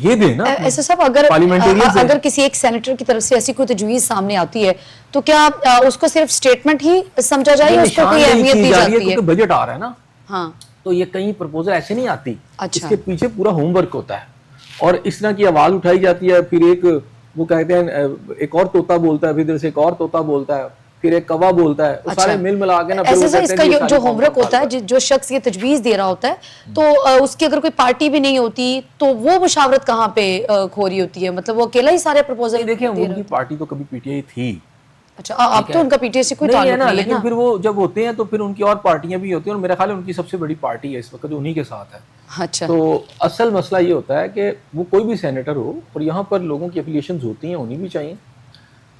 یہ دیں نا. ایسا صاحب اگر کسی ایک سینیٹر کی طرف سے ایسی کوئی تجویز سامنے آتی ہے تو کیا اس کو صرف سٹیٹمنٹ ہی سمجھا جائے یا اس کو کوئی اہمیت دی جاتی ہے؟ کیونکہ بجٹ آ رہا ہے نا, ہاں, تو یہ کئی پرپوزل ایسے نہیں آتی, اچھا, اس کے پیچھے پورا ہوم ورک ہوتا ہے اور اس طرح کی آواز اٹھائی جاتی ہے. پھر ایک وہ کہتے ہیں ایک اور طوطا بولتا ہے, پھر ادھر سے ایک اور طوطا بولتا ہے, پھر ایک کوا بولتا ہے, وہ سارے مل ملا کے نا پھر وہ کہتے ہیں اس کا جو ہوم ورک ہوتا ہے, جو شخص یہ تجویز دے رہا ہوتا ہے تو اس کی اگر کوئی پارٹی بھی نہیں ہوتی تو وہ مشاورت کہاں پہ کھو رہی ہوتی ہے؟ مطلب وہ اکیلا ہی سارے پرپوزل دیکھیں ان کی پارٹی تو کبھی پی ٹی آئی تھی. اچھا, اب تو ان کا پی ٹی آئی سے کوئی تعلق نہیں ہے نا, لیکن پھر وہ جب ہوتے ہیں تو پھر ان کی اور پارٹیاں بھی ہوتی ہیں, اور میرا خیال ہے ان کی سب سے بڑی پارٹی ہے اس وقت جو انہی کے ساتھ ہے. اچھا, تو اصل مسئلہ یہ ہوتا ہے کہ وہ کوئی بھی سینیٹر ہو اور یہاں پر لوگوں کی افیلیشنز ہوتی ہیں, ہونی بھی چاہیے.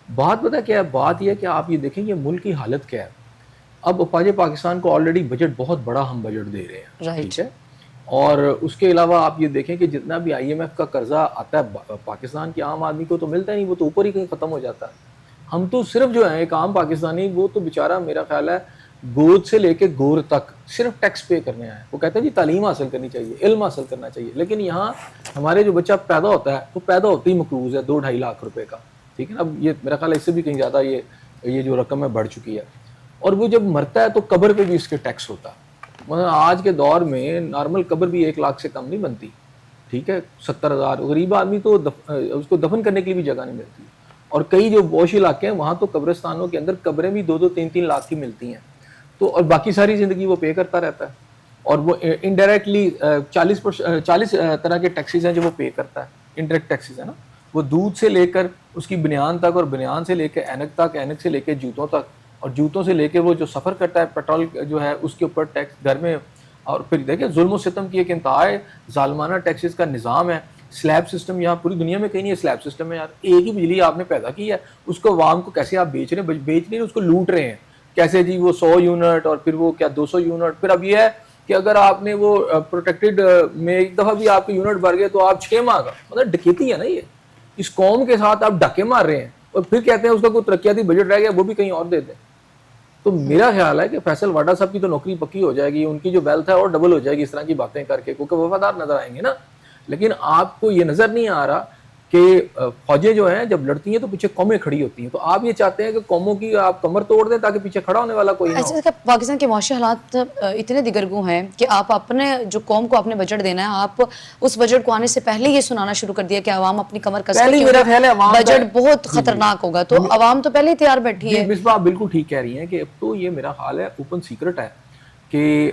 بات پتہ کیا ہے, بات یہ ہے کہ آپ یہ دیکھیں کہ ملک کی حالت کیا ہے. اب افواج پاکستان کو آلریڈی بجٹ بہت بڑا ہم بجٹ دے رہے ہیں, ٹھیک ہے, اور اس کے علاوہ آپ یہ دیکھیں کہ جتنا بھی آئی ایم ایف کا قرضہ آتا ہے پاکستان کے عام آدمی کو تو ملتا ہی نہیں, وہ تو اوپر ہی کہیں ختم ہو جاتا ہے. ہم تو صرف جو ہیں ایک عام پاکستانی, وہ تو بیچارہ میرا خیال ہے گود سے لے کے گور تک صرف ٹیکس پے کرنے آئے. وہ کہتے ہیں جی تعلیم حاصل کرنی چاہیے, علم حاصل کرنا چاہیے, لیکن یہاں ہمارے جو بچہ پیدا ہوتا ہے وہ پیدا ہوتے ہی مقروض ہے 2-2.5 لاکھ روپے کا, ٹھیک ہے نا. اب یہ میرا خیال ہے اس سے بھی کہیں زیادہ یہ جو رقم ہے بڑھ چکی ہے, اور وہ جب مرتا ہے تو قبر پہ بھی اس کے ٹیکس ہوتا ہے. مطلب آج کے دور میں نارمل قبر بھی 1 لاکھ سے کم نہیں بنتی, ٹھیک ہے, 70,000. غریب آدمی تو اس کو دفن کرنے کی بھی جگہ نہیں ملتی, اور کئی جو بوش علاقے ہیں وہاں تو قبرستانوں کے اندر قبریں بھی 2-3 لاکھ کی ملتی ہیں. تو اور باقی ساری زندگی وہ پے کرتا رہتا ہے, اور وہ انڈائریکٹلی 40 طرح کے ٹیکسیز ہیں جو وہ پے کرتا ہے, انڈائریکٹ ٹیکسیز ہے نا. وہ دودھ سے لے کر اس کی بنیان تک, اور بنیان سے لے کے اینک تک, اینک سے لے کے جوتوں تک, اور جوتوں سے لے کے وہ جو سفر کرتا ہے پیٹرول جو ہے اس کے اوپر ٹیکس گھر میں. اور پھر دیکھیں ظلم و ستم کی ایک انتہائی ظالمانہ ٹیکسز کا نظام ہے. سلیب سسٹم یہاں پوری دنیا میں کہیں نہیں ہے. سلیب سسٹم ہے یار, ایک ہی بجلی آپ نے پیدا کی ہے, اس کو عوام کو کیسے آپ بیچ رہے ہیں, اس کو لوٹ رہے ہیں کیسے جی, وہ 100 یونٹ اور پھر وہ کیا 200 یونٹ. پھر اب یہ ہے کہ اگر آپ نے وہ پروٹیکٹڈ میں ایک دفعہ بھی آپ کے یونٹ بھر گئے تو آپ 6 ماہ کا, مطلب ڈکیتی ہے نا یہ. اس قوم کے ساتھ آپ ڈاکے مار رہے ہیں, اور پھر کہتے ہیں اس کا کوئی ترقیاتی بجٹ رہ گیا وہ بھی کہیں اور دے دیں. تو میرا خیال ہے کہ فیصل واڈا صاحب کی تو نوکری پکی ہو جائے گی, ان کی جو ویلتھ ہے اور ڈبل ہو جائے گی اس طرح کی باتیں کر کے, کیونکہ وفادار نظر آئیں گے نا. لیکن آپ کو یہ نظر نہیں آ رہا کہ فوجیں جو ہیں جب لڑتی ہیں تو پیچھے قومیں کھڑی ہوتی ہیں, تو آپ یہ چاہتے ہیں کہ قوموں کی آپ کمر توڑ دیں تاکہ پیچھے کھڑا ہونے والا کوئی نہ ہو. ایسا پاکستان کے معاشی حالات اتنے دیگرگوں ہیں کہ آپ اپنے جو قوم کو اپنے بجٹ دینا ہے, آپ اس بجٹ کو آنے سے پہلے یہ سنانا شروع کر دیا کہ عوام اپنی کمر کس کے, بجٹ بہت خطرناک ہوگا, تو عوام تو پہلے ہی تیار بیٹھی ہے. مصباح آپ بالکل ٹھیک کہہ رہی ہیں کہ اب تو یہ میرا خیال ہے اوپن سیکرٹ ہے کہ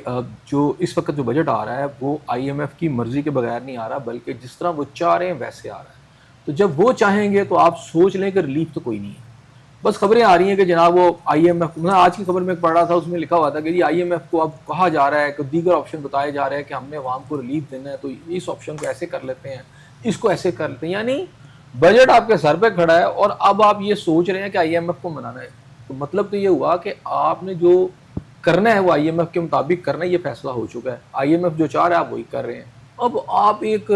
جو اس وقت جو بجٹ آ رہا ہے وہ آئی ایم ایف کی مرضی کے بغیر نہیں آ رہا, بلکہ جس طرح وہ چاہ رہے ہیں ویسے آ رہا ہے. تو جب وہ چاہیں گے تو آپ سوچ لیں کہ ریلیف تو کوئی نہیں ہے. بس خبریں آ رہی ہیں کہ جناب وہ آئی ایم ایف, میں آج کی خبر میں پڑھ رہا تھا, اس میں لکھا ہوا تھا کہ جی آئی ایم ایف کو اب کہا جا رہا ہے کہ دیگر آپشن بتائے جا رہے ہیں کہ ہم نے عوام کو ریلیف دینا ہے تو اس آپشن کو ایسے کر لیتے ہیں, اس کو ایسے کر لیتے ہیں. یعنی بجٹ آپ کے سر پہ کھڑا ہے اور اب آپ یہ سوچ رہے ہیں کہ آئی ایم ایف کو منانا ہے. تو مطلب تو یہ ہوا کہ آپ نے جو کرنا ہے وہ آئی ایم ایف کے مطابق کرنا ہے, یہ فیصلہ ہو چکا ہے. آئی ایم ایف جو چاہ رہا ہے آپ وہی کر رہے ہیں. اب آپ ایک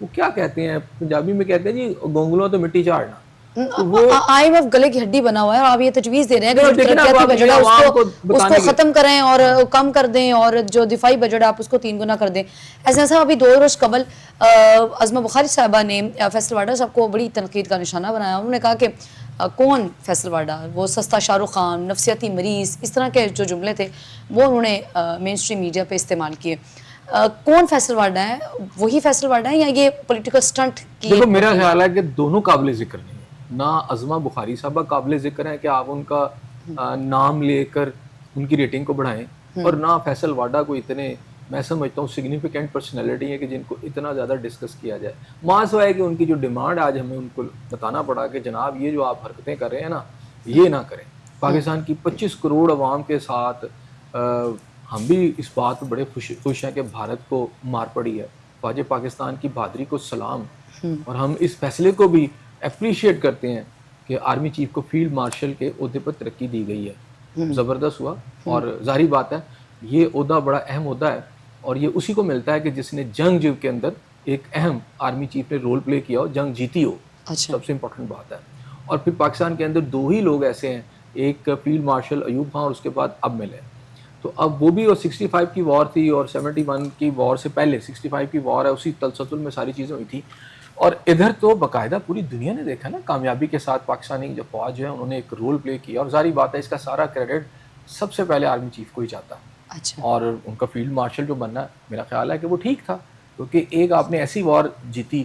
وہ کیا کہتے ہیں پنجابی میں کہتے ہیں جی گونگلوں تو مٹی چاڑنا, آئی ایم ایف گلے کی ہڈی بنا ہوا ہے, اور آپ یہ تجویز دے رہے ہیں کہ ترقیاتی بجٹ ہے اس کو ختم کریں اور کم کر دیں, اور جو دفاعی بجٹ آپ اس کو 3 گنا کر دیں. ایسا صاحب ابھی 2 روز قبل عظمہ بخاری صاحبہ نے فیصل واڈا صاحب کو بڑی تنقید کا نشانہ بنایا. انہوں نے کہا کہ کون فیصل واڈا, وہ سستا شاہ رخ خان, نفسیاتی مریض, اس طرح کے جو جملے تھے وہ انہوں نے مین اسٹریم میڈیا پہ استعمال کیے. کون فیصل واڈا ہے, وہی فیصل واڈا ہے یا یہ پولیٹیکل سٹنٹ کی؟ دیکھو میرا خیال ہے کہ دونوں قابل ذکر نہیں. نہ عظمہ بخاری صاحبہ قابل ذکر ہے کہ آپ ان کا نام لے کر ان کی ریٹنگ کو بڑھائیں, اور نہ فیصل واڈا کو اتنے میں سمجھتا ہوں سگنیفیکنٹ پرسنالٹی ہے کہ جن کو اتنا زیادہ ڈسکس کیا جائے. ماسوا ہے کہ ان کی جو ڈیمانڈ آج ہمیں ان کو بتانا پڑا کہ جناب یہ جو آپ حرکتیں کر رہے ہیں نا یہ نہ کریں. پاکستان کی 25 کروڑ عوام کے ساتھ ہم بھی اس بات پہ بڑے خوش ہیں کہ بھارت کو مار پڑی ہے. فوج پاکستان کی بہادری کو سلام, اور ہم اس فیصلے کو بھی اپریشیٹ کرتے ہیں کہ آرمی چیف کو فیلڈ مارشل کے عہدے پر ترقی دی گئی ہے. زبردست ہوا, اور ظاہری بات ہے یہ عہدہ بڑا اہم عہدہ ہے, اور یہ اسی کو ملتا ہے کہ جس نے جنگ کے اندر ایک اہم آرمی چیف نے رول پلے کیا ہو, جنگ جیتی ہو. سب سے امپورٹنٹ بات ہے. اور پھر پاکستان کے اندر 2 ہی لوگ ایسے ہیں, ایک فیلڈ مارشل ایوب خان اور اس کے بعد اب ملے. تو اب وہ بھی، اور 65 کی وار تھی اور 71 کی وار سے پہلے 65 کی وار ہے، اسی تلسلسل میں ساری چیزیں ہوئی تھی. اور ادھر تو باقاعدہ پوری دنیا نے دیکھا نا کامیابی کے ساتھ پاکستانی جو فوج ہے انہوں نے ایک رول پلے کیا، اور ظاہری بات ہے اس کا سارا کریڈٹ سب سے پہلے آرمی چیف کو ہی جاتا ہے. اچھا. اور ان کا فیلڈ مارشل جو بننا میرا خیال ہے کہ وہ ٹھیک تھا، کیونکہ ایک آپ نے ایسی وار جیتی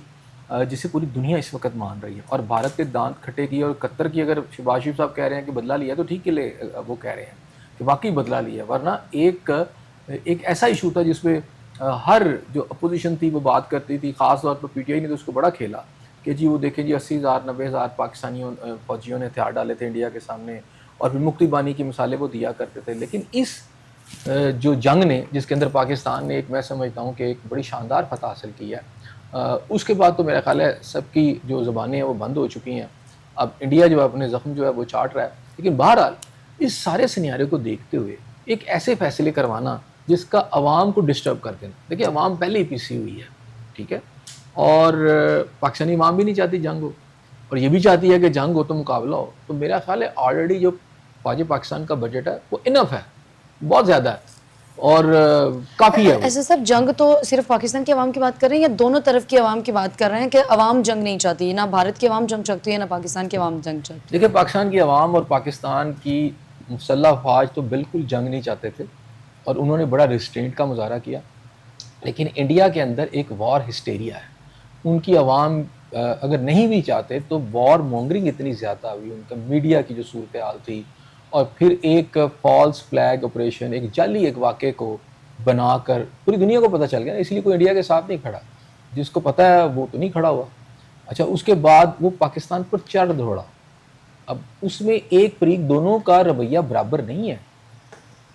جسے پوری دنیا اس وقت مان رہی ہے، اور بھارت کے دانت کھٹے کی اور قطر کی اگر شہباز شریف صاحب کہہ رہے ہیں کہ بدلہ لیا تو ٹھیک ہے لے، وہ کہہ رہے ہیں کہ واقعی بدلہ لیا، ورنہ ایک ایسا ایشو تھا جس میں ہر جو اپوزیشن تھی وہ بات کرتی تھی، خاص طور پر پی ٹی آئی نے تو اس کو بڑا کھیلا کہ جی وہ دیکھیں جی 80,000 90,000 پاکستانیوں فوجیوں نے ہتھیار ڈالے تھے انڈیا کے سامنے، اور پھر مکتی بانی کی مثالیں وہ دیا کرتے تھے. لیکن اس جو جنگ نے جس کے اندر پاکستان نے ایک، میں سمجھتا ہوں کہ ایک بڑی شاندار فتح حاصل کی ہے، اس کے بعد تو میرا خیال ہے سب کی جو زبانیں ہیں وہ بند ہو چکی ہیں. اب انڈیا جو ہے اپنے زخم جو ہے وہ چاٹ رہا ہے. لیکن بہرحال اس سارے سینیریو کو دیکھتے ہوئے ایک ایسے فیصلے کروانا جس کا عوام کو ڈسٹرب کر دینا، دیکھیں عوام پہلے ہی پیسی ہوئی ہے، ٹھیک ہے، اور پاکستانی عوام بھی نہیں چاہتی جنگ ہو، اور یہ بھی چاہتی ہے کہ جنگ ہو تو مقابلہ ہو. تو میرا خیال ہے آلریڈی جو فوج پاکستان کا بجٹ ہے وہ انف ہے، بہت زیادہ ہے، اور کافی ہے وہ. ایسا صاحب جنگ تو صرف پاکستان کے عوام کی بات کر رہے ہیں یا دونوں طرف کی عوام کی بات کر رہے ہیں کہ عوام جنگ نہیں چاہتی، نہ بھارت کی عوام جنگ چاہتی ہے نہ پاکستان کی عوام جنگ چاہتی ہے؟ دیکھیں پاکستان کی عوام اور پاکستان کی مسلح افواج تو بالکل جنگ نہیں چاہتے تھے، اور انہوں نے بڑا ریسٹرینٹ کا مظاہرہ کیا. لیکن انڈیا کے اندر ایک وار ہسٹیریا ہے، ان کی عوام اگر نہیں بھی چاہتے تو وار مونگرنگ اتنی زیادہ ہوئی، ان کا میڈیا کی جو صورتحال تھی، اور پھر ایک فالس فلیگ آپریشن، ایک جعلی ایک واقعے کو بنا کر پوری دنیا کو پتہ چل گیا، اس لیے کوئی انڈیا کے ساتھ نہیں کھڑا، جس کو پتہ ہے وہ تو نہیں کھڑا ہوا. اچھا اس کے بعد وہ پاکستان پر چڑھ دوڑا. اب اس میں ایک فریق، دونوں کا رویہ برابر نہیں ہے.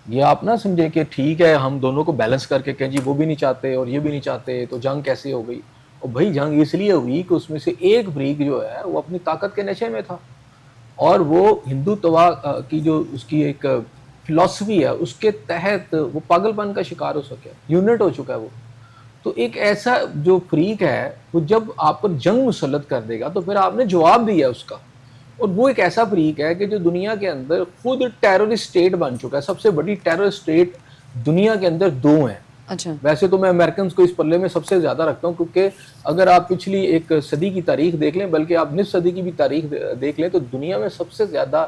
یہ آپ نہ سمجھیں کہ ٹھیک ہے ہم دونوں کو بیلنس کر کے کہیں جی وہ بھی نہیں چاہتے اور یہ بھی نہیں چاہتے تو جنگ کیسے ہو گئی. اور بھائی جنگ اس لیے ہوئی کہ اس میں سے ایک فریق جو ہے وہ اپنی طاقت کے نشے میں تھا، اور وہ ہندوتوا کی جو اس کی ایک فلسفی ہے اس کے تحت وہ پاگل پن کا شکار ہو سکے، یونٹ ہو چکا ہے وہ. تو ایک ایسا جو فریق ہے وہ جب آپ پر جنگ مسلط کر دے گا تو پھر آپ نے جواب دیا اس کا. اور وہ ایک ایسا فریق ہے کہ جو دنیا کے اندر خود ٹیررسٹ اسٹیٹ بن چکا ہے. سب سے بڑی ٹیررسٹ اسٹیٹ دنیا کے اندر دو ہیں. اچھا. ویسے تو میں امریکنز کو اس پلے میں سب سے زیادہ رکھتا ہوں، کیونکہ اگر آپ پچھلی ایک صدی کی تاریخ دیکھ لیں، بلکہ آپ نصف صدی کی بھی تاریخ دیکھ لیں، تو دنیا میں سب سے زیادہ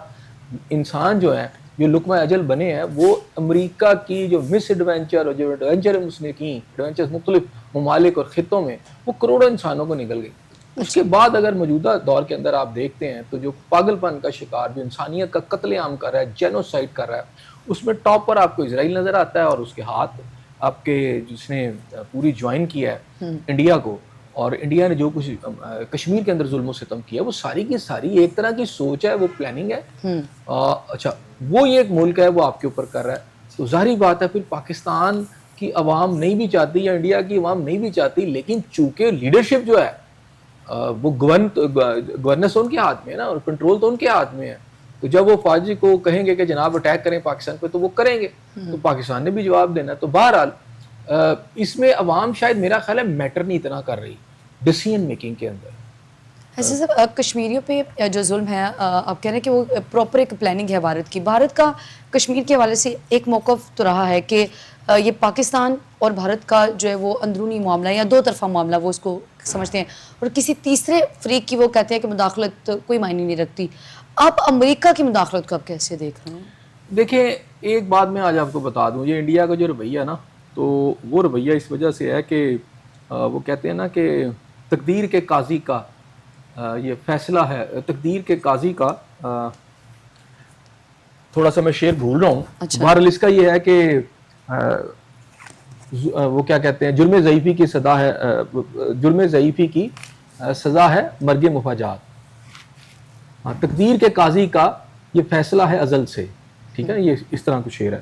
انسان جو ہیں جو لقمہ اجل بنے ہیں وہ امریکہ کی جو مس ایڈونچر اور جو ایڈونچر اس نے کی، ایڈونچر مختلف ممالک اور خطوں میں، وہ کروڑوں انسانوں کو نکل گئی. اس کے بعد اگر موجودہ دور کے اندر آپ دیکھتے ہیں تو جو پاگل پن کا شکار، جو انسانیت کا قتل عام کر رہا ہے، جینوسائڈ کر رہا ہے، اس میں ٹاپ پر آپ کو اسرائیل نظر آتا ہے، اور اس کے ہاتھ آپ کے جس نے پوری جوائن کیا ہے انڈیا کو، اور انڈیا نے جو کچھ کشمیر کے اندر ظلم و ستم کیا وہ ساری کی ساری ایک طرح کی سوچ ہے، وہ پلاننگ ہے. اچھا وہ یہ ایک ملک ہے وہ آپ کے اوپر کر رہا ہے. تو ظاہری بات ہے پھر پاکستان کی عوام نہیں بھی چاہتی یا انڈیا کی عوام نہیں بھی چاہتی، لیکن چونکہ لیڈرشپ جو ہے وہ گورننس ان کے ہاتھ میں ہے نا، اور کنٹرول تو ان کے ہاتھ میں ہے. تو جب وہ فوجی کو کہیں گے کہ جناب اٹیک کریں پاکستان پہ تو وہ کریں گے، تو پاکستان نے بھی جواب دینا. تو بہرحال اس میں عوام شاید میرا خیال ہے میٹر نہیں اتنا کر رہی ڈیسیژن میکنگ کے اندر. ایسے سب کشمیریوں پہ جو ظلم ہے آپ کہہ رہے ہیں کہ وہ پراپر ایک پلاننگ ہے بھارت کی. بھارت کا کشمیر کے حوالے سے ایک موقف تو رہا ہے کہ یہ پاکستان اور بھارت کا جو ہے وہ اندرونی معاملہ یا دو طرفہ معاملہ وہ اس کو سمجھتے ہیں، اور کسی تیسرے فریق کی وہ کہتے ہیں کہ مداخلت کوئی معنی نہیں رکھتی. آپ امریکہ کی مداخلت کو آپ کیسے دیکھ رہے ہیں؟ دیکھیں ایک بات میں آج آپ کو بتا دوں، یہ انڈیا کا جو رویہ نا، تو وہ رویہ اس وجہ سے ہے کہ وہ کہتے ہیں نا کہ تقدیر کے قاضی کا یہ فیصلہ ہے، تقدیر کے قاضی کا تھوڑا سا میں شعر بھول رہا ہوں. بہرحال اس کا یہ ہے کہ وہ کیا کہتے ہیں، جرم ضعیفی کی سزا ہے، جرم ضعیفی کی سزا ہے مرگ مفاجات. تقدیر کے قاضی کا یہ فیصلہ ہے ازل سے، ٹھیک ہے نا، یہ اس طرح کچھ شعر ہے.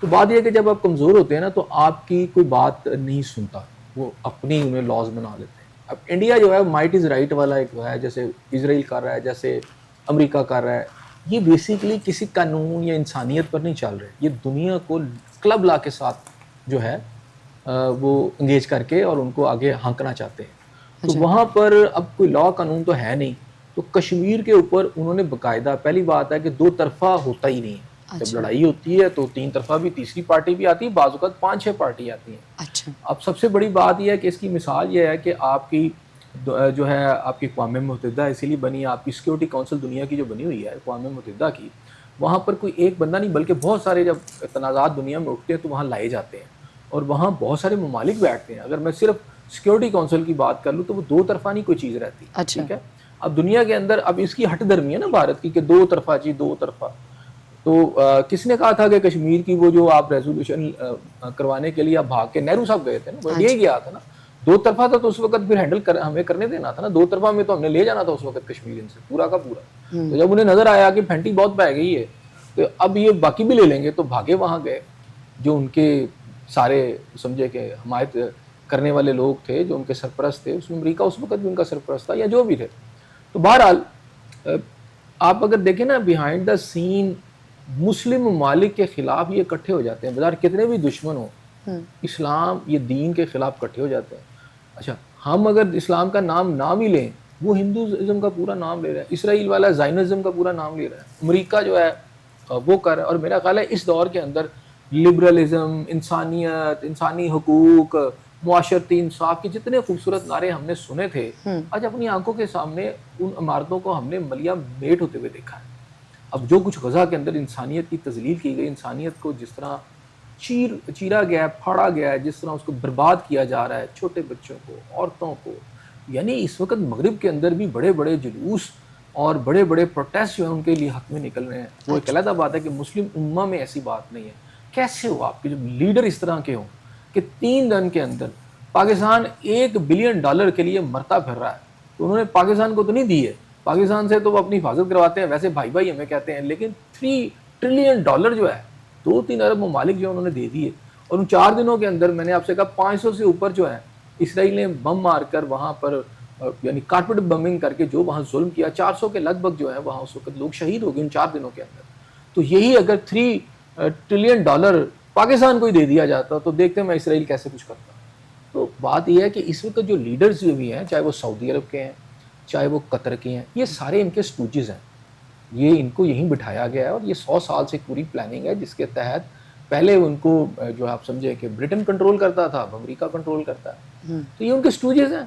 تو بات یہ ہے کہ جب آپ کمزور ہوتے ہیں نا تو آپ کی کوئی بات نہیں سنتا، وہ اپنی انہیں لاز بنا لیتے ہیں. اب انڈیا جو ہے مائٹ از رائٹ والا ایک ہے، جیسے اسرائیل کر رہا ہے، جیسے امریکہ کر رہا ہے. یہ بیسیکلی کسی قانون یا انسانیت پر نہیں چل رہے، یہ دنیا کو کلب لا کے ساتھ جو ہے وہ انگیج کر کے اور ان کو آگے ہانکنا چاہتے ہیں. تو وہاں پر اب کوئی لا قانون تو ہے نہیں. تو کشمیر کے اوپر انہوں نے باقاعدہ، پہلی بات ہے کہ دو طرفہ ہوتا ہی نہیں ہے. جب لڑائی ہوتی ہے تو تین طرفہ بھی تیسری پارٹی بھی آتی ہے, بعض اوقات 5-6 پارٹی آتی ہیں. اچھا. اب سب سے بڑی بات یہ ہے کہ اس کی مثال یہ ہے کہ آپ کی جو ہے آپ کی اقوام متحدہ اسی لیے بنی ہے, آپ کی سیکیورٹی کونسل دنیا کی جو بنی ہوئی ہے اقوام متحدہ کی, وہاں پر کوئی ایک بندہ نہیں بلکہ بہت سارے جب تنازعات دنیا میں اٹھتے ہیں تو وہاں لائے جاتے ہیں اور وہاں بہت سارے ممالک بیٹھتے ہیں. اگر میں صرف سیکیورٹی کونسل کی بات کر لوں تو وہ دو طرفہ نہیں کوئی چیز رہتی. ٹھیک ہے, اب دنیا کے اندر اب اس کی ہٹ درمی ہے نا بھارت کی کہ دو طرفہ جی دو طرفہ. تو کس نے کہا تھا کہ کشمیر کی وہ جو آپ ریزولوشن کروانے کے لیے آپ بھاگ کے نہرو صاحب گئے تھے نا, وہ انڈیا ہی گیا تھا نا. دو طرفہ تھا تو اس وقت پھر ہینڈل ہمیں کرنے دینا تھا نا, دو طرفہ میں تو ہم نے لے جانا تھا اس وقت کشمیر ان سے پورا کا پورا. تو جب انہیں نظر آیا کہ پھینٹی بہت پہ گئی ہے تو اب یہ باقی بھی لے لیں گے, تو بھاگے وہاں گئے. جو ان کے سارے سمجھے کہ حمایت کرنے والے لوگ تھے, جو ان کے سرپرست تھے, اس میں امریکہ اس وقت بھی ان کا سرپرست تھا یا جو بھی تھے. تو بہرحال آپ اگر دیکھیں نا بیہائنڈ دا سین مسلم ممالک کے خلاف یہ اکٹھے ہو جاتے ہیں, بظاہر کتنے بھی دشمن ہوں, اسلام یہ دین کے خلاف اکٹھے ہو جاتے ہیں. اچھا, ہم اگر اسلام کا نام ہی لیں, وہ ہندوازم کا پورا نام لے رہا ہے, اسرائیل والا زائنزم کا پورا نام لے رہا ہے, امریکہ جو ہے وہ کر رہا ہے. اور میرا خیال ہے اس دور کے اندر لبرلزم, انسانیت, انسانی حقوق, معاشرتی انصاف کے جتنے خوبصورت نعرے ہم نے سنے تھے, آج اپنی آنکھوں کے سامنے ان عمارتوں کو ہم نے ملیا میٹ ہوتے ہوئے دیکھا ہے. اب جو کچھ غزہ کے اندر انسانیت کی تذلیل کی گئی, انسانیت کو جس طرح چیرا گیا ہے, پھاڑا گیا ہے, جس طرح اس کو برباد کیا جا رہا ہے, چھوٹے بچوں کو, عورتوں کو, یعنی اس وقت مغرب کے اندر بھی بڑے بڑے جلوس اور بڑے بڑے پروٹیسٹ جو ہیں ان کے لیے حق میں نکل رہے ہیں. وہ ایک علیحدہ بات ہے کہ مسلم امہ میں ایسی بات نہیں ہے. کیسے ہو آپ کے جو لیڈر اس طرح کے ہوں کہ 3 دن کے اندر پاکستان $1 بلین کے لیے مرتا پھر رہا ہے, تو انہوں نے پاکستان کو تو نہیں دی ہے, پاکستان سے تو وہ اپنی حفاظت کرواتے ہیں, ویسے بھائی بھائی ہمیں کہتے ہیں, لیکن $3 ٹریلین جو ہے 2-3 ارب ممالک جو انہوں نے دے دیے. اور ان 4 دنوں کے اندر میں نے آپ سے کہا 500 سے اوپر جو ہے اسرائیل نے بم مار کر وہاں پر یعنی کارپٹ بمنگ کر کے جو وہاں ظلم کیا, 400 کے لگ بھگ جو ہے وہاں اس وقت لوگ شہید ہو گئے ان 4 دنوں کے اندر. تو یہی اگر $3 ٹریلین پاکستان کو ہی دے دیا جاتا تو دیکھتے میں اسرائیل کیسے کچھ کرتا. تو بات یہ ہے کہ اس وقت جو لیڈرز جو بھی ہیں, چاہے وہ سعودی عرب کے ہیں, چاہے وہ قطر کے ہیں, یہ سارے ان کے سٹوجز ہیں. یہ ان کو یہیں بٹھایا گیا ہے اور یہ 100 سال سے پوری پلاننگ ہے جس کے تحت پہلے ان کو جو آپ سمجھے کہ برٹن کنٹرول کرتا تھا, اب امریکہ کنٹرول کرتا ہے. تو یہ ان کے سٹوجز ہیں,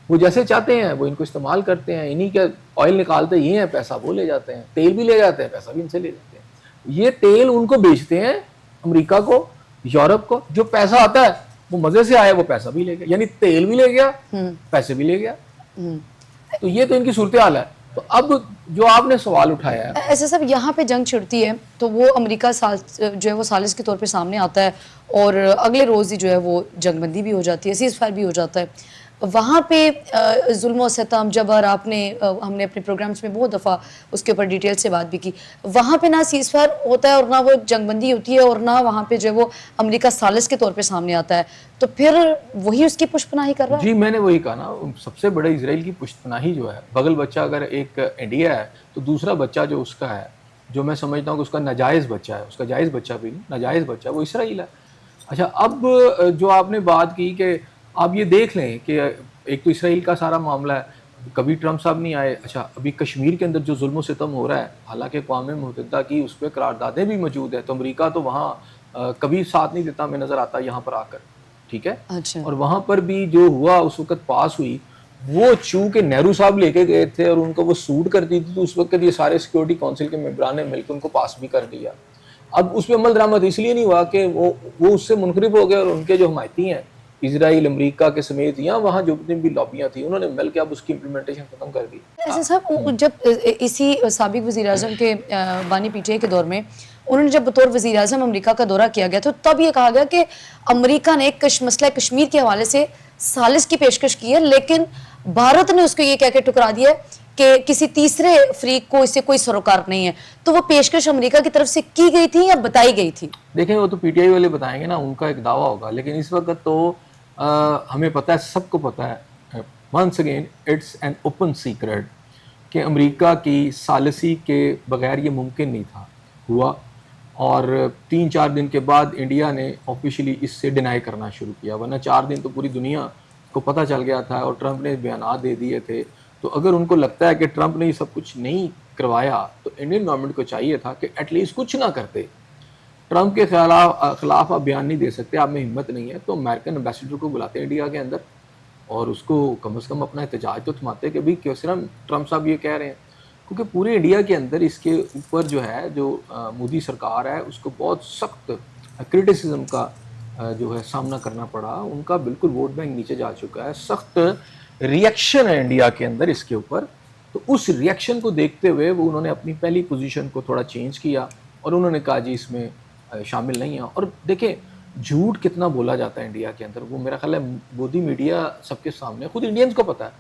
وہ جیسے چاہتے ہیں وہ ان کو استعمال کرتے ہیں. انہی کے آئل نکالتے یہ ہیں, پیسہ وہ لے جاتے ہیں, تیل بھی لے جاتے ہیں, پیسہ بھی ان سے لے جاتے ہیں. یہ تیل ان کو بیچتے ہیں امریکہ کو, یورپ کو, جو پیسہ آتا ہے وہ مزے سے آیا وہ پیسہ بھی لے گیا, یعنی تیل بھی لے گیا, پیسے بھی لے گیا. تو یہ تو ان کی صورتحال ہے. تو اب جو آپ نے سوال اٹھایا ہے, ایسے سب یہاں پہ جنگ چھڑتی ہے تو وہ امریکہ جو ہے وہ سالس کے طور پہ سامنے آتا ہے اور اگلے روز ہی جو ہے وہ جنگ بندی بھی ہو جاتی ہے, سیز فائر بھی ہو جاتا ہے. وہاں پہ ظلم و ستم جبر ہم نے اپنے پروگرامز میں بہت دفعہ اس کے اوپر ڈیٹیل سے بات بھی کی, وہاں پہ نہ سیز فائر ہوتا ہے اور نہ وہ جنگ بندی ہوتی ہے اور نہ وہاں پہ جو ہے وہ امریکہ سالس کے طور پہ سامنے آتا ہے. تو پھر وہی اس کی پشت پناہی کر رہا ہے. جی میں نے وہی کہا نا, سب سے بڑے اسرائیل کی پشت پناہی جو ہے, بغل بچہ اگر ایک انڈیا ہے تو دوسرا بچہ جو اس کا ہے, جو میں سمجھتا ہوں کہ اس کا ناجائز بچہ ہے, اس کا جائز بچہ بھی نہیں, ناجائز بچہ وہ اسرائیل ہے. اچھا, اب جو آپ نے بات کی کہ آپ یہ دیکھ لیں کہ ایک تو اسرائیل کا سارا معاملہ ہے, کبھی ٹرمپ صاحب نہیں آئے. اچھا, ابھی کشمیر کے اندر جو ظلم و ستم ہو رہا ہے, حالانکہ اقوام متحدہ کی اس پہ قراردادیں بھی موجود ہیں, تو امریکہ تو وہاں کبھی ساتھ نہیں دیتا, ہمیں نظر آتا یہاں پر آ کر. ٹھیک ہے, اور وہاں پر بھی جو ہوا اس وقت پاس ہوئی, وہ چونکہ نہرو صاحب لے کے گئے تھے اور ان کو وہ سوٹ کرتی تھی, تو اس وقت یہ سارے سیکورٹی کونسل کے ممبران نے مل کے ان کو پاس بھی کر دیا. اب اس پہ عمل درآمد اس لیے نہیں ہوا کہ وہ اس سے منقرب ہو گئے, اور ان کے جو حمایتی ہیں اسرائیل, امریکہ کے سمیت, یا وہاں جو بھی لابیاں تھیں, انہوں نے مل کے اب اس کی امپلیمنٹیشن ختم کر دی. ایسے صاحب جب اسی سابق وزیر اعظم کے بانی پی ٹی آئی کے دور میں انہوں نے جب بطور وزیر اعظم امریکہ کا دورہ کیا گیا, تو تب یہ کہا گیا کہ امریکہ نے مسئلہ کشمیر کے حوالے سے سالس کی پیشکش کی ہے, لیکن بھارت نے اس کو یہ کہہ کے ٹکرا دیا ہے کہ کسی تیسرے فریق کو اس سے کوئی سروکار نہیں ہے. تو وہ پیشکش امریکہ کی طرف سے کی گئی تھی یا بتائی گئی تھی؟ دیکھیں وہ تو پی ٹی آئی والے بتائیں گے نا, ان کا ایک دعویٰ ہوگا, لیکن اس وقت تو ہمیں پتہ ہے, سب کو پتہ ہے, once again it's an open secret کہ امریکہ کی ثالثی کے بغیر یہ ممکن نہیں تھا ہوا. اور 3-4 دن کے بعد انڈیا نے آفیشلی اس سے ڈینائی کرنا شروع کیا, ورنہ 4 دن تو پوری دنیا کو پتہ چل گیا تھا, اور ٹرمپ نے بیانات دے دیے تھے. تو اگر ان کو لگتا ہے کہ ٹرمپ نے یہ سب کچھ نہیں کروایا تو انڈین گورنمنٹ کو چاہیے تھا کہ ایٹ لیسٹ کچھ نہ کرتے. ٹرمپ کے خلاف آپ بیان نہیں دے سکتے, آپ میں ہمت نہیں ہے, تو امریکن امبیسڈر کو بلاتے ہیں انڈیا کے اندر اور اس کو کم از کم اپنا احتجاج تو تھماتے کہ بھائی کیوں صرف ٹرمپ صاحب یہ کہہ رہے ہیں. کیونکہ پورے انڈیا کے اندر اس کے اوپر جو ہے جو مودی سرکار ہے اس کو بہت سخت کرٹیسزم کا جو ہے سامنا کرنا پڑا. ان کا بالکل ووٹ بینک نیچے جا چکا ہے, سخت ریئیکشن ہے انڈیا کے اندر اس کے اوپر. تو اس ریئیکشن کو دیکھتے ہوئے وہ انہوں نے اپنی پہلی پوزیشن کو تھوڑا چینج کیا اور انہوں نے کہا جی اس میں شامل نہیں ہیں. اور دیکھیں جھوٹ کتنا بولا جاتا ہے انڈیا کے اندر, وہ میرا خیال ہے مودی میڈیا سب کے سامنے, خود انڈینز کو پتا ہے,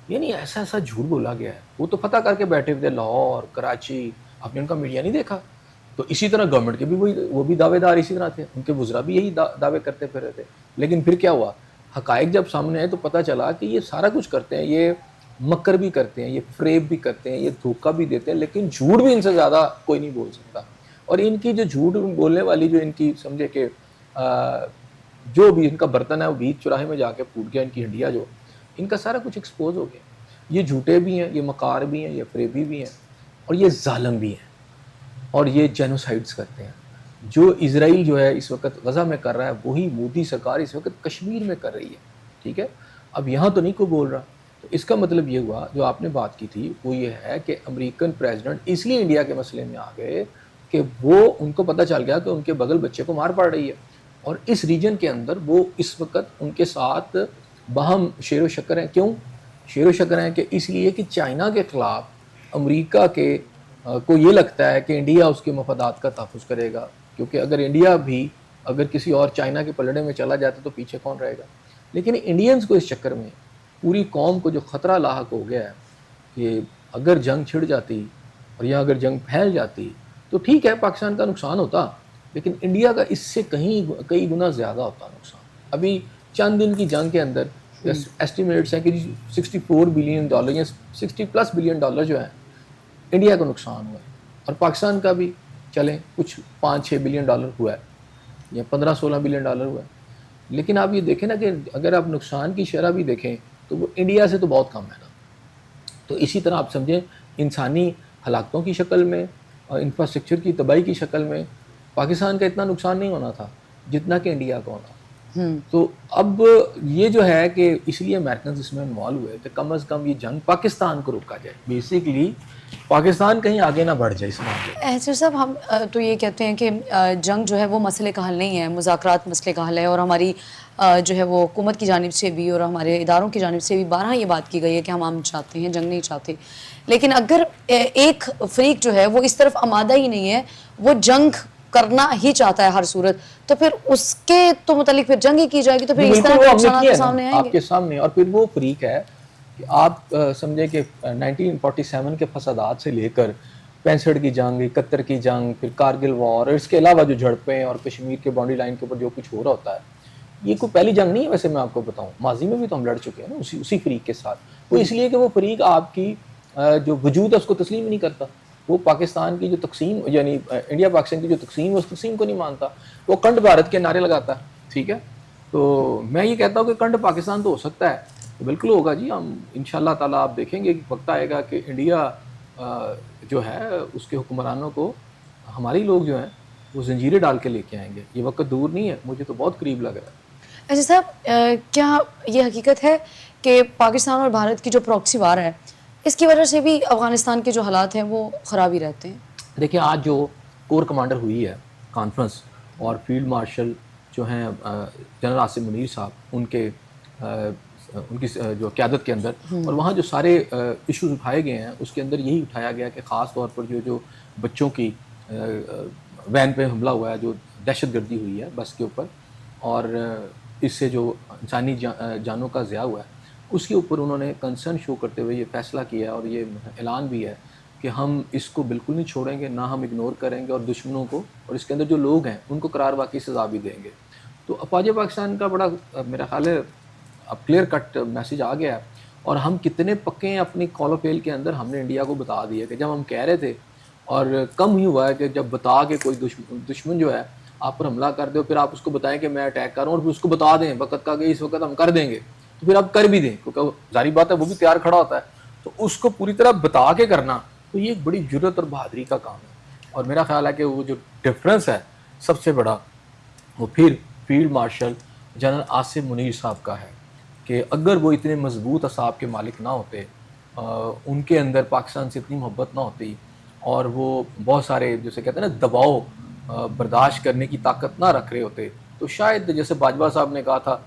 یعنی ایسا ایسا جھوٹ بولا گیا ہے. وہ تو فتح کر کے بیٹھے ہوئے تھے لاہور, کراچی, آپ نے ان کا میڈیا نہیں دیکھا. تو اسی طرح گورنمنٹ کے بھی وہ بھی دعوے دار اسی طرح تھے, ان کے وزراء بھی یہی دعوے کرتے پھر رہے تھے. لیکن پھر کیا ہوا, حقائق جب سامنے آئے تو پتہ چلا کہ یہ سارا کچھ کرتے ہیں, یہ مکر بھی کرتے ہیں, یہ فریب بھی کرتے ہیں, یہ دھوکہ بھی دیتے ہیں, لیکن جھوٹ بھی ان سے زیادہ کوئی نہیں بول سکتا. اور ان کی جو جھوٹ بولنے والی جو ان کی سمجھے کہ جو بھی ان کا برتن ہے وہ بیچ چوراہے میں جا کے پھوٹ گیا, ان کی ہنڈیا جو, ان کا سارا کچھ ایکسپوز ہو گیا. یہ جھوٹے بھی ہیں, یہ مکار بھی ہیں, یہ فریبی بھی ہیں, اور یہ ظالم بھی ہیں, اور یہ جینوسائڈز کرتے ہیں. جو اسرائیل جو ہے اس وقت غزہ میں کر رہا ہے وہی مودی سرکار اس وقت کشمیر میں کر رہی ہے. ٹھیک ہے, اب یہاں تو نہیں کوئی بول رہا. تو اس کا مطلب یہ ہوا جو آپ نے بات کی تھی وہ یہ ہے کہ امریکن پریزیڈنٹ اس لیے انڈیا کے مسئلے میں آ گئے کہ وہ ان کو پتہ چل گیا کہ ان کے بغل بچے کو مار پڑ رہی ہے, اور اس ریجن کے اندر وہ اس وقت ان کے ساتھ باہم شیر و شکر ہیں. کیوں شیر و شکر ہیں؟ کہ اس لیے کہ چائنا کے خلاف امریکہ کے کو یہ لگتا ہے کہ انڈیا اس کے مفادات کا تحفظ کرے گا, کیونکہ اگر انڈیا بھی اگر کسی اور چائنا کے پلڑے میں چلا جاتا تو پیچھے کون رہے گا. لیکن انڈینز کو اس چکر میں پوری قوم کو جو خطرہ لاحق ہو گیا ہے کہ اگر جنگ چھڑ جاتی اور یا اگر جنگ پھیل جاتی تو ٹھیک ہے پاکستان کا نقصان ہوتا, لیکن انڈیا کا اس سے کئی گنا زیادہ ہوتا نقصان. ابھی چند دن کی جنگ کے اندر ایسٹیمیٹس ہیں کہ $64 بلین یا $60+ بلین جو ہیں انڈیا کو نقصان ہوا ہے, اور پاکستان کا بھی چلیں کچھ $5-6 بلین ہوا ہے یا $15-16 بلین ہوا ہے. لیکن آپ یہ دیکھیں نا کہ اگر آپ نقصان کی شرح بھی دیکھیں تو وہ انڈیا سے تو بہت کم ہے نا. تو اسی طرح آپ سمجھیں انسانی ہلاکتوں کی شکل میں اور انفراسٹرکچر کی تباہی کی شکل میں پاکستان کا اتنا نقصان نہیں ہونا تھا جتنا کہ انڈیا کا ہونا. تو اب یہ جو ہے کہ اس لیے امریکنز اس میں انوالو ہوئے کہ کم از کم یہ جنگ پاکستان کو روکا جائے, بیسیکلی پاکستان کہیں آگے نہ بڑھ جائے اس معاملے میں. ایسے صاحب ہم تو یہ کہتے ہیں کہ جنگ جو ہے وہ مسئلے کا حل نہیں ہے, مذاکرات مسئلے کا حل ہے, اور ہماری جو ہے وہ حکومت کی جانب سے بھی اور ہمارے اداروں کی جانب سے بھی بارہا یہ بات کی گئی ہے کہ ہم چاہتے ہیں, جنگ نہیں چاہتے. لیکن اگر ایک فریق جو ہے وہ اس طرف آمادہ ہی نہیں ہے, وہ جنگ کرنا ہی چاہتا ہے ہر صورت, تو پھر اس کے تو متعلق پھر جنگ ہی کی جائے گی, تو پھر اس طرح کے نقصانات سامنے آئیں آپ گے کے سامنے. اور پھر وہ فریق ہے کہ آپ سمجھیں کہ 1947 کے فسادات سے لے کر 65 کی جنگ, 71 کی جنگ, پھر کارگل وار, اور اس کے علاوہ جو جھڑپیں اور کشمیر کے باؤنڈری لائن کے اوپر جو کچھ ہو رہا ہوتا ہے, یہ کوئی پہلی جنگ نہیں ہے. ویسے میں آپ کو بتاؤں ماضی میں بھی تو ہم لڑ چکے ہیں نا اسی فریق کے ساتھ. وہ اس لیے کہ وہ فریق آپ کی جو وجود ہے اس کو تسلیم ہی نہیں کرتا. وہ پاکستان کی جو تقسیم یعنی انڈیا پاکستان کی جو تقسیم ہے اس تقسیم کو نہیں مانتا. وہ کنڈ بھارت کے نعرے لگاتا ہے. ٹھیک ہے, تو میں یہ کہتا ہوں کہ کنڈ پاکستان تو ہو سکتا ہے, تو بالکل ہوگا جی. ہم انشاءاللہ تعالیٰ آپ دیکھیں گے کہ وقت آئے گا کہ انڈیا جو ہے اس کے حکمرانوں کو ہماری لوگ جو ہیں وہ زنجیریں ڈال کے لے کے آئیں گے. یہ وقت دور نہیں ہے, مجھے تو بہت قریب لگ رہا ہے. اچھا صاحب, کیا یہ حقیقت ہے کہ پاکستان اور بھارت کی جو پراکسی وار ہے اس کی وجہ سے بھی افغانستان کے جو حالات ہیں وہ خراب ہی رہتے ہیں؟ دیکھیں آج جو کور کمانڈر ہوئی ہے کانفرنس, اور فیلڈ مارشل جو ہیں جنرل عاصم منیر صاحب, ان کی جو قیادت کے اندر, اور وہاں جو سارے ایشوز اٹھائے گئے ہیں اس کے اندر یہی اٹھایا گیا کہ خاص طور پر جو بچوں کی وین پہ حملہ ہوا ہے, جو دہشت گردی ہوئی ہے بس کے اوپر, اور اس سے جو انسانی جانوں کا ضیاع ہوا ہے, اس کے اوپر انہوں نے کنسرن شو کرتے ہوئے یہ فیصلہ کیا اور یہ اعلان بھی ہے کہ ہم اس کو بالکل نہیں چھوڑیں گے, نہ ہم اگنور کریں گے, اور دشمنوں کو اور اس کے اندر جو لوگ ہیں ان کو قرار واقعی سزا بھی دیں گے. تو افواج پاکستان کا بڑا میرا خیال ہے اب کلیئر کٹ میسیج آ گیا ہے, اور ہم کتنے پکے ہیں اپنی کال و فیل کے اندر. ہم نے انڈیا کو بتا دیا کہ جب ہم کہہ رہے تھے, اور کم ہی ہوا ہے کہ جب بتا کے کوئی دشمن جو ہے آپ پر حملہ کر دے, پھر آپ اس کو بتائیں کہ میں اٹیک کر رہا ہوں, اور پھر اس کو بتا دیں وقت کا کہ اس وقت ہم کر دیں گے, تو پھر آپ کر بھی دیں, کیونکہ ظاہری بات ہے وہ بھی تیار کھڑا ہوتا ہے. تو اس کو پوری طرح بتا کے کرنا تو یہ ایک بڑی جرت اور بہادری کا کام ہے. اور میرا خیال ہے کہ وہ جو ڈفرنس ہے سب سے بڑا وہ پھر field marshal general Asim Munir صاحب کا ہے کہ اگر وہ اتنے مضبوط اعصاب کے مالک نہ ہوتے, ان کے اندر پاکستان سے اتنی محبت نہ ہوتی, اور وہ بہت سارے جیسے کہتے ہیں نا دباؤ برداشت کرنے کی طاقت نہ رکھ رہے ہوتے, تو شاید جیسے باجوہ صاحب نے کہا تھا,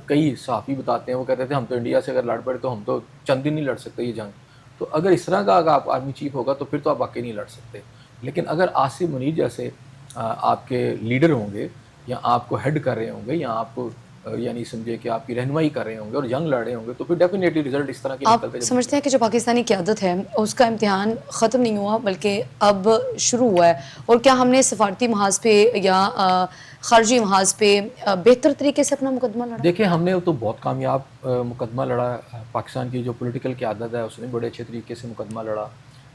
کئی صحافی بتاتے ہیں, وہ کہتے تھے ہم تو انڈیا سے اگر لڑ پڑے تو ہم تو چند دن نہیں لڑ سکتے یہ جنگ. تو اگر اس طرح کا اگر آپ آرمی چیف ہوگا تو پھر تو آپ واقعی نہیں لڑ سکتے. لیکن اگر عاصم منیر جیسے آپ کے لیڈر ہوں گے, یا آپ کو ہیڈ کر رہے ہوں گے, یا آپ کو یعنی سمجھے کہ آپ کی رہنمائی کر رہے ہوں گے اور جنگ لڑ رہے ہوں گے, تو پھر ڈیفینیٹلی رزلٹ اس طرح کے آپ نکلتے. سمجھتے ہیں کہ جو پاکستانی قیادت ہے اس کا امتحان ختم نہیں ہوا بلکہ اب شروع ہوا ہے, اور کیا ہم نے سفارتی محاذ پہ یا خارجی محاذ پہ بہتر طریقے سے اپنا مقدمہ لڑا؟ دیکھیں ہم نے تو بہت کامیاب مقدمہ لڑا. پاکستان کی جو پولیٹیکل قیادت ہے اس نے بڑے اچھے طریقے سے مقدمہ لڑا.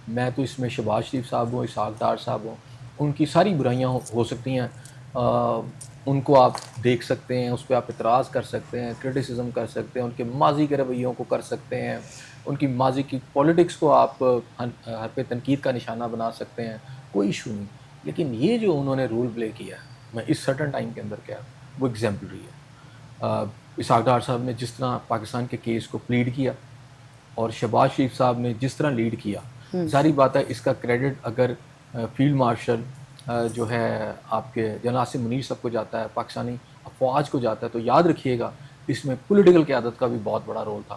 میں تو اس میں شہباز شریف صاحب ہوں, اسحاق ڈار صاحب ہوں, ان کی ساری برائیاں ہو سکتی ہیں, ان کو آپ دیکھ سکتے ہیں, اس پہ آپ اعتراض کر سکتے ہیں, کرٹیسزم کر سکتے ہیں, ان کے ماضی کے رویوں کو کر سکتے ہیں, ان کی ماضی کی پولیٹکس کو آپ ہر پہ تنقید کا نشانہ بنا سکتے ہیں, کوئی ایشو نہیں. لیکن یہ جو انہوں نے رول پلے کیا ہے, میں اس سرٹن ٹائم کے اندر کیا وہ ایگزامپلری ہے. اسحاق ڈار صاحب نے جس طرح پاکستان کے کیس کو پلیڈ کیا, اور شہباز شریف صاحب نے جس طرح لیڈ کیا, ظاہری بات ہے اس کا کریڈٹ اگر فیلڈ مارشل جو ہے آپ کے جنرل عاصم منیر صاحب کو جاتا ہے, پاکستانی افواج کو جاتا ہے, تو یاد رکھیے گا اس میں پولیٹیکل قیادت کا بھی بہت بڑا رول تھا.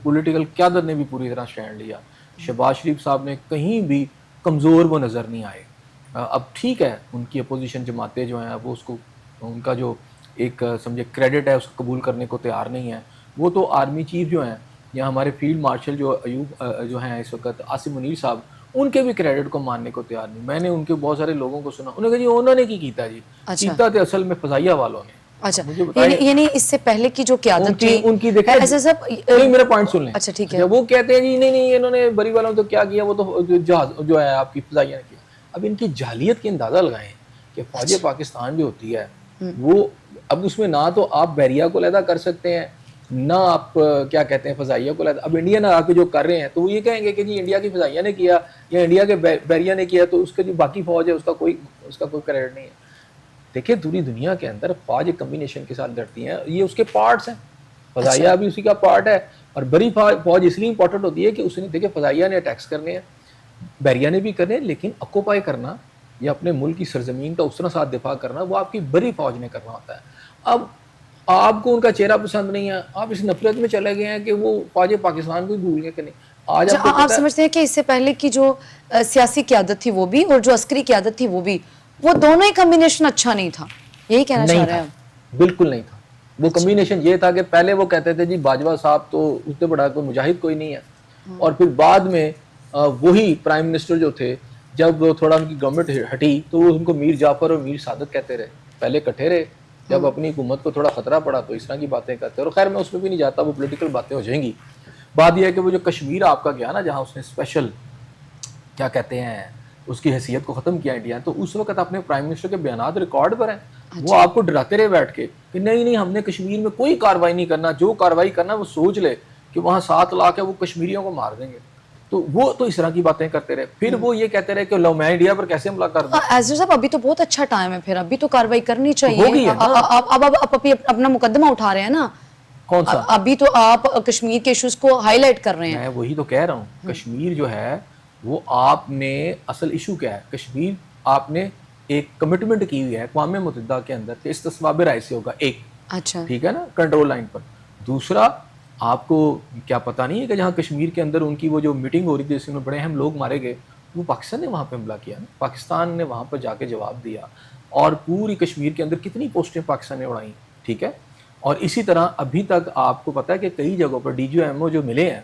پولیٹیکل قیادت نے بھی پوری طرح اسٹینڈ لیا. شہباز شریف صاحب نے کہیں بھی کمزور وہ نظر نہیں آئے. اب ٹھیک ہے ان کی اپوزیشن جماعتیں جو ہیں وہ اس کو ان کا جو ایک سمجھے کریڈٹ ہے اس کو قبول کرنے کو تیار نہیں ہے. وہ تو آرمی چیف جو ہیں یا ہمارے فیلڈ مارشل جو ایوب جو ہیں اس وقت عاصم منیر صاحب, ان کے بھی کریڈٹ کو ماننے کو تیار نہیں. میں نے ان کے بہت سارے لوگوں کو سنا, انہوں نے کہا جی انہوں نے کی کیتا جی, کیتا تھے اصل میں فضائیہ والوں نے. اچھا, یعنی اس سے پہلے کی جو قیادت تھی ان کی دیکھیں میرا پوائنٹ سن لیں. اچھا ٹھیک ہے, وہ کہتے ہیں جی نہیں انہوں نے بری والوں تو کیا کیا, وہ تو جہاز جو ہے آپ کی فضائیہ نے کیا. اب ان کی جہلیت کی اندازہ لگائیں کہ فوج پاکستان جو ہوتی ہے وہ اب اس میں نہ تو آپ بحریہ کو علیحدہ کر سکتے ہیں, نہ آپ کیا کہتے ہیں فضائیہ کو علیحدہ. اب انڈیا نے آ کے جو کر رہے ہیں تو وہ یہ کہیں گے کہ جی انڈیا کی فضائیہ نے کیا یا انڈیا کے بحریہ نے کیا, تو اس کا جو باقی فوج ہے اس کا کوئی کریڈٹ نہیں ہے. دیکھیں پوری دنیا کے اندر فوج ایک کمبینیشن کے ساتھ لڑتی ہیں, یہ اس کے پارٹس ہیں. فضائیہ بھی اسی کا پارٹ ہے, اور بڑی فوج اس لیے امپورٹنٹ ہوتی ہے کہ اس نے دیکھیں فضائیہ نے اٹیکس کرنے ہیں, بحریہ نے بھی کرنے ہیں, لیکن اکوپائی کرنا یا اپنے ملک کی سرزمین کا اس طرح ساتھ دفاع کرنا وہ آپ کی بڑی فوج نے کرنا ہوتا ہے. اب آپ کو ان کا چہرہ پسند نہیں ہے, آپ اس نفرت میں چلے گئے ہیں کہ وہ فوج پاکستان کو بھول گئے کہ نہیں. آج آپ سمجھتے ہیں کہ اس سے پہلے کی جو سیاسی قیادت تھی وہ بھی اور جو عسکری قیادت تھی وہ بھی, وہ دونوں ہی کمبینیشن اچھا نہیں تھا, یہی کہنا چاہ رہے ہیں آپ؟ بالکل نہیں تھا. وہ کمبینیشن یہ تھا کہ پہلے وہ کہتے تھے جی باجوہ صاحب تو اس سے بڑا کوئی مجاہد کوئی نہیں ہے, اور پھر بعد میں وہی پرائم منسٹر جو تھے جب تھوڑا ان کی گورنمنٹ ہٹی تو وہ ان کو میر جعفر اور میر سعادت کہتے رہے. پہلے اکٹھے رہے, جب اپنی حکومت کو تھوڑا خطرہ پڑا تو اس طرح کی باتیں کرتے. اور خیر میں اس میں بھی نہیں جاتا, وہ پولیٹیکل باتیں ہو جائیں گی. بات یہ ہے کہ وہ جو کشمیر آپ کا گیا نا, جہاں اس نے اسپیشل کیا کہتے ہیں اس کی حیثیت کو ختم کیا انڈیا نے, تو اس وقت اپنے پرائم منسٹر کے بیانات ریکارڈ پر ہیں. وہ آپ کو ڈراتے رہے بیٹھ کے کہ نہیں ہم نے کشمیر میں کوئی کاروائی نہیں کرنا, جو کاروائی کرنا وہ سوچ لے کہ وہاں 7 لاکھ ہے وہ کشمیریوں کو مار دیں گے. تو وہ تو اس طرح کی باتیں کرتے رہے. پھر وہ یہ کہتے رہے کہ لو میں انڈیا پر کیسے حملہ کر دوں. ایزر صاحب ابھی تو بہت اچھا ٹائم ہے, پھر ابھی تو کاروائی کرنی چاہیے. اب اپنا مقدمہ اٹھا رہے ہیں نا, کون سا؟ ابھی تو آپ کشمیر کے ایشوز کو ہائی لائٹ کر رہے ہیں. میں وہی تو کہہ رہا ہوں, کشمیر جو ہے وہ آپ نے اصل ایشو کیا ہے, کشمیر آپ نے ایک کمٹمنٹ کی ہوئی ہے اقوام متحدہ کے اندر کہ استصواب رائے سے ہوگا ایک, اچھا ٹھیک ہے نا, کنٹرول لائن پر. دوسرا آپ کو کیا پتہ نہیں ہے کہ جہاں کشمیر کے اندر ان کی وہ جو میٹنگ ہو رہی تھی جس میں بڑے اہم لوگ مارے گئے, وہ پاکستان نے وہاں پہ حملہ کیا نا, پاکستان نے وہاں پر جا کے جواب دیا, اور پوری کشمیر کے اندر کتنی پوسٹیں پاکستان نے اڑائیں, ٹھیک ہے. اور اسی طرح ابھی تک آپ کو پتہ ہے کہ کئی جگہوں پر ڈی جی ایم او جو ملے ہیں,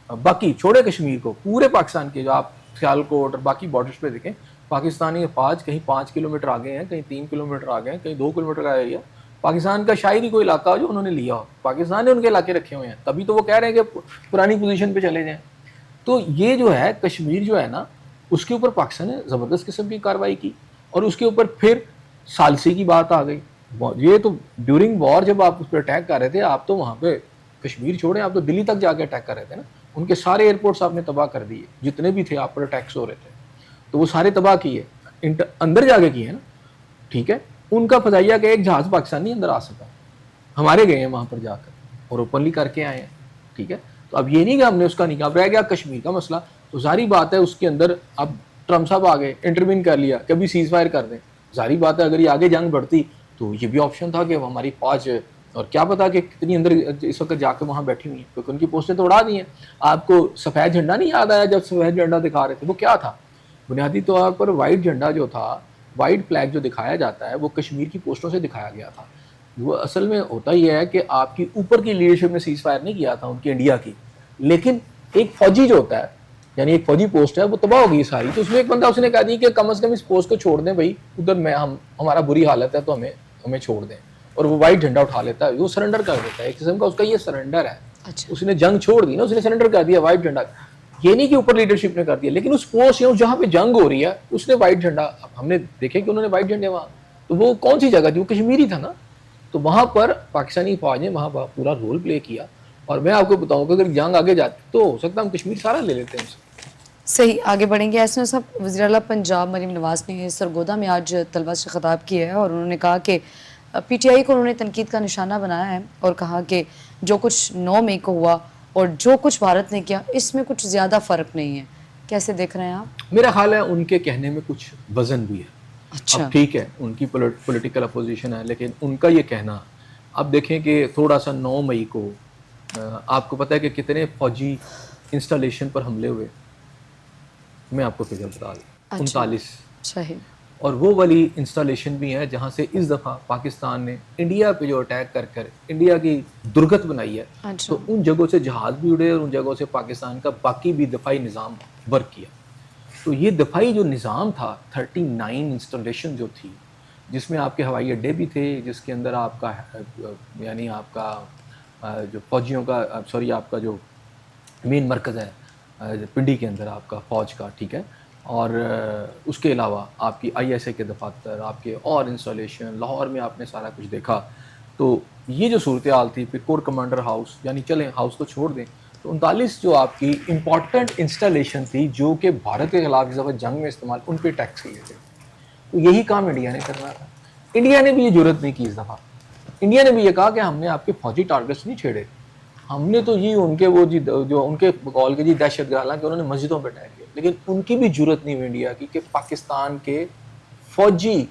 باقی چھوڑے کشمیر کو, پورے پاکستان کے جو آپ سیالکوٹ اور باقی بارڈرز پہ دیکھیں, پاکستانی افواج کہیں 5 کلومیٹر آگے ہیں, کہیں 3 کلومیٹر آگے ہیں, کہیں 2 کلومیٹر کا ایریا پاکستان کا شاید ہی کوئی علاقہ ہو جو انہوں نے لیا ہو. پاکستان نے ان کے علاقے رکھے ہوئے ہیں, تبھی تو وہ کہہ رہے ہیں کہ پرانی پوزیشن پہ چلے جائیں. تو یہ جو ہے کشمیر جو ہے نا, اس کے اوپر پاکستان نے زبردست قسم کی کاروائی کی, اور اس کے اوپر پھر ثالثی کی بات آ گئی. یہ تو ڈیورنگ وار جب آپ اس پہ اٹیک کر رہے تھے, آپ تو وہاں پہ کشمیر چھوڑیں, آپ تو دلی تک جا کے اٹیک کر رہے تھے نا, ان کے سارے ایئرپورٹس آپ نے تباہ کر دیے, جتنے بھی تھے آپ پر اٹیکس ہو رہے تھے تو وہ سارے تباہ کیے, اندر جا کے کیے نا, ٹھیک ہے. ان کا فضائیہ کا ایک جہاز پاکستانی اندر آ سکا, ہمارے گئے ہیں وہاں پر جا کر اور اوپنلی کر کے آئے ہیں, ٹھیک ہے. تو اب یہ نہیں کہ ہم نے اس کا نہیں کہا, اب رہ گیا کشمیر کا مسئلہ, تو ظاہری بات ہے اس کے اندر اب ٹرمپ صاحب آ گئے, انٹروین کر لیا, کبھی سیز فائر کر دیں. ظاہری بات ہے اگر یہ آگے جنگ بڑھتی تو یہ بھی آپشن تھا کہ ہماری فوج, اور کیا پتا کہ کتنی اندر اس وقت جا کے وہاں بیٹھی ہوئی ہیں, کیونکہ ان کی پوسٹیں تو اڑا دی ہیں. آپ کو سفید جھنڈا نہیں یاد آیا جب سفید جھنڈا دکھا رہے تھے, وہ کیا تھا؟ بنیادی طور پر وائٹ جھنڈا جو تھا, وائٹ فلیگ جو دکھایا جاتا ہے, وہ کشمیر کی پوسٹوں سے دکھایا گیا تھا. وہ اصل میں ہوتا یہ ہے کہ آپ کی اوپر کی لیڈرشپ نے سیز فائر نہیں کیا تھا ان کی انڈیا کی, لیکن ایک فوجی جو ہوتا ہے, یعنی ایک فوجی پوسٹ ہے, وہ تباہ ہو گئی ساری. تو اس میں ایک بندہ اس نے کہا دی کہ کم از کم اس پوسٹ کو چھوڑ دیں بھائی, ادھر میں ہمارا بری حالت ہے تو ہمیں چھوڑ دیں, اور وہ وائٹ جھنڈا اٹھا لیتا ہے, وہ سرنڈر کر دیتا ہے, ایک قسم کا اس کا یہ سرنڈر ہے. اچھا, اس نے جنگ چھوڑ دی نا, اس نے سرنڈر کر دیا وائٹ جھنڈا. یہ نہیں کہ اوپر لیڈرشپ نے کر دیا, لیکن اس پوسٹ یا جہاں پہ جنگ ہو رہی ہے اس نے وائٹ جھنڈا, ہم نے دیکھے کہ انہوں نے وائٹ جھنڈے وہاں, تو وہ کون سی جگہ تھی, وہ کشمیری تھا نا. تو وہاں پر پاکستانی فوج نے وہاں پورا رول پلے کیا, اور میں آپ کو بتاؤں کہ اگر جنگ آگے جاتی تو ہو سکتا ہم کشمیر سارا لے لیتے ہیں. صحیح, آگے بڑھیں گے. ایسے صاحب, وزیر اعلیٰ پنجاب مریم نواز نے سرگودا میں آج طلبہ سے خطاب کیا ہے, اور انہوں نے کہا کہ پی ٹی آئی کو انہوں نے تنقید کا نشانہ بنایا ہے, اور کہا کہ جو کچھ 9 مئی کو ہوا اور جو کچھ بھارت نے کیا اس میں کچھ زیادہ فرق نہیں ہے. کیسے دیکھ رہے ہیں آپ؟ میرا خیال ہے ان کے کہنے میں کچھ وزن بھی ہے. اچھا, اب ٹھیک ہے ان کی پولیٹیکل اپوزیشن ہے, لیکن ان کا یہ کہنا, اب دیکھیں کہ تھوڑا سا 9 مئی کو آپ کو پتہ ہے کہ کتنے فوجی انسٹالیشن پر حملے ہوئے, میں آپ کو فگر بتا دوں, 39. صحیح, اور وہ والی انسٹالیشن بھی ہیں جہاں سے اس دفعہ پاکستان نے انڈیا پہ جو اٹیک کر کر انڈیا کی درگت بنائی ہے, تو ان جگہوں سے جہاز بھی اڑے اور ان جگہوں سے پاکستان کا باقی بھی دفاعی نظام ورک کیا. تو یہ دفاعی جو نظام تھا 39 انسٹالیشن جو تھی, جس میں آپ کے ہوائی اڈے بھی تھے, جس کے اندر آپ کا یعنی آپ کا جو فوجیوں کا سوری آپ کا جو مین مرکز ہے پنڈی کے اندر آپ کا فوج کا, ٹھیک ہے, اور اس کے علاوہ آپ کی آئی ایس اے کے دفاتر, آپ کے اور انسٹالیشن, لاہور میں آپ نے سارا کچھ دیکھا. تو یہ جو صورتحال تھی, پھر کور کمانڈر ہاؤس, یعنی چلیں ہاؤس کو چھوڑ دیں, تو 39 جو آپ کی امپورٹنٹ انسٹالیشن تھی جو کہ بھارت کے خلاف اس دفعہ جنگ میں استعمال, ان پہ ٹیکس لیے تھے. تو یہی کام انڈیا نے کرنا تھا. انڈیا نے بھی یہ جرت نہیں کی اس دفعہ. انڈیا نے بھی یہ کہا کہ ہم نے آپ کے فوجی ٹارگٹس نہیں چھیڑے, ہم نے تو یہ ان کے وہ جو ان کے بقول کے دہشت گرد, حالانکہ انہوں نے مسجدوں پہ اٹیک کیا, لیکن ان کی بھی جرت نہیں ہوئی انڈیا کی کہ پاکستان کے فوجی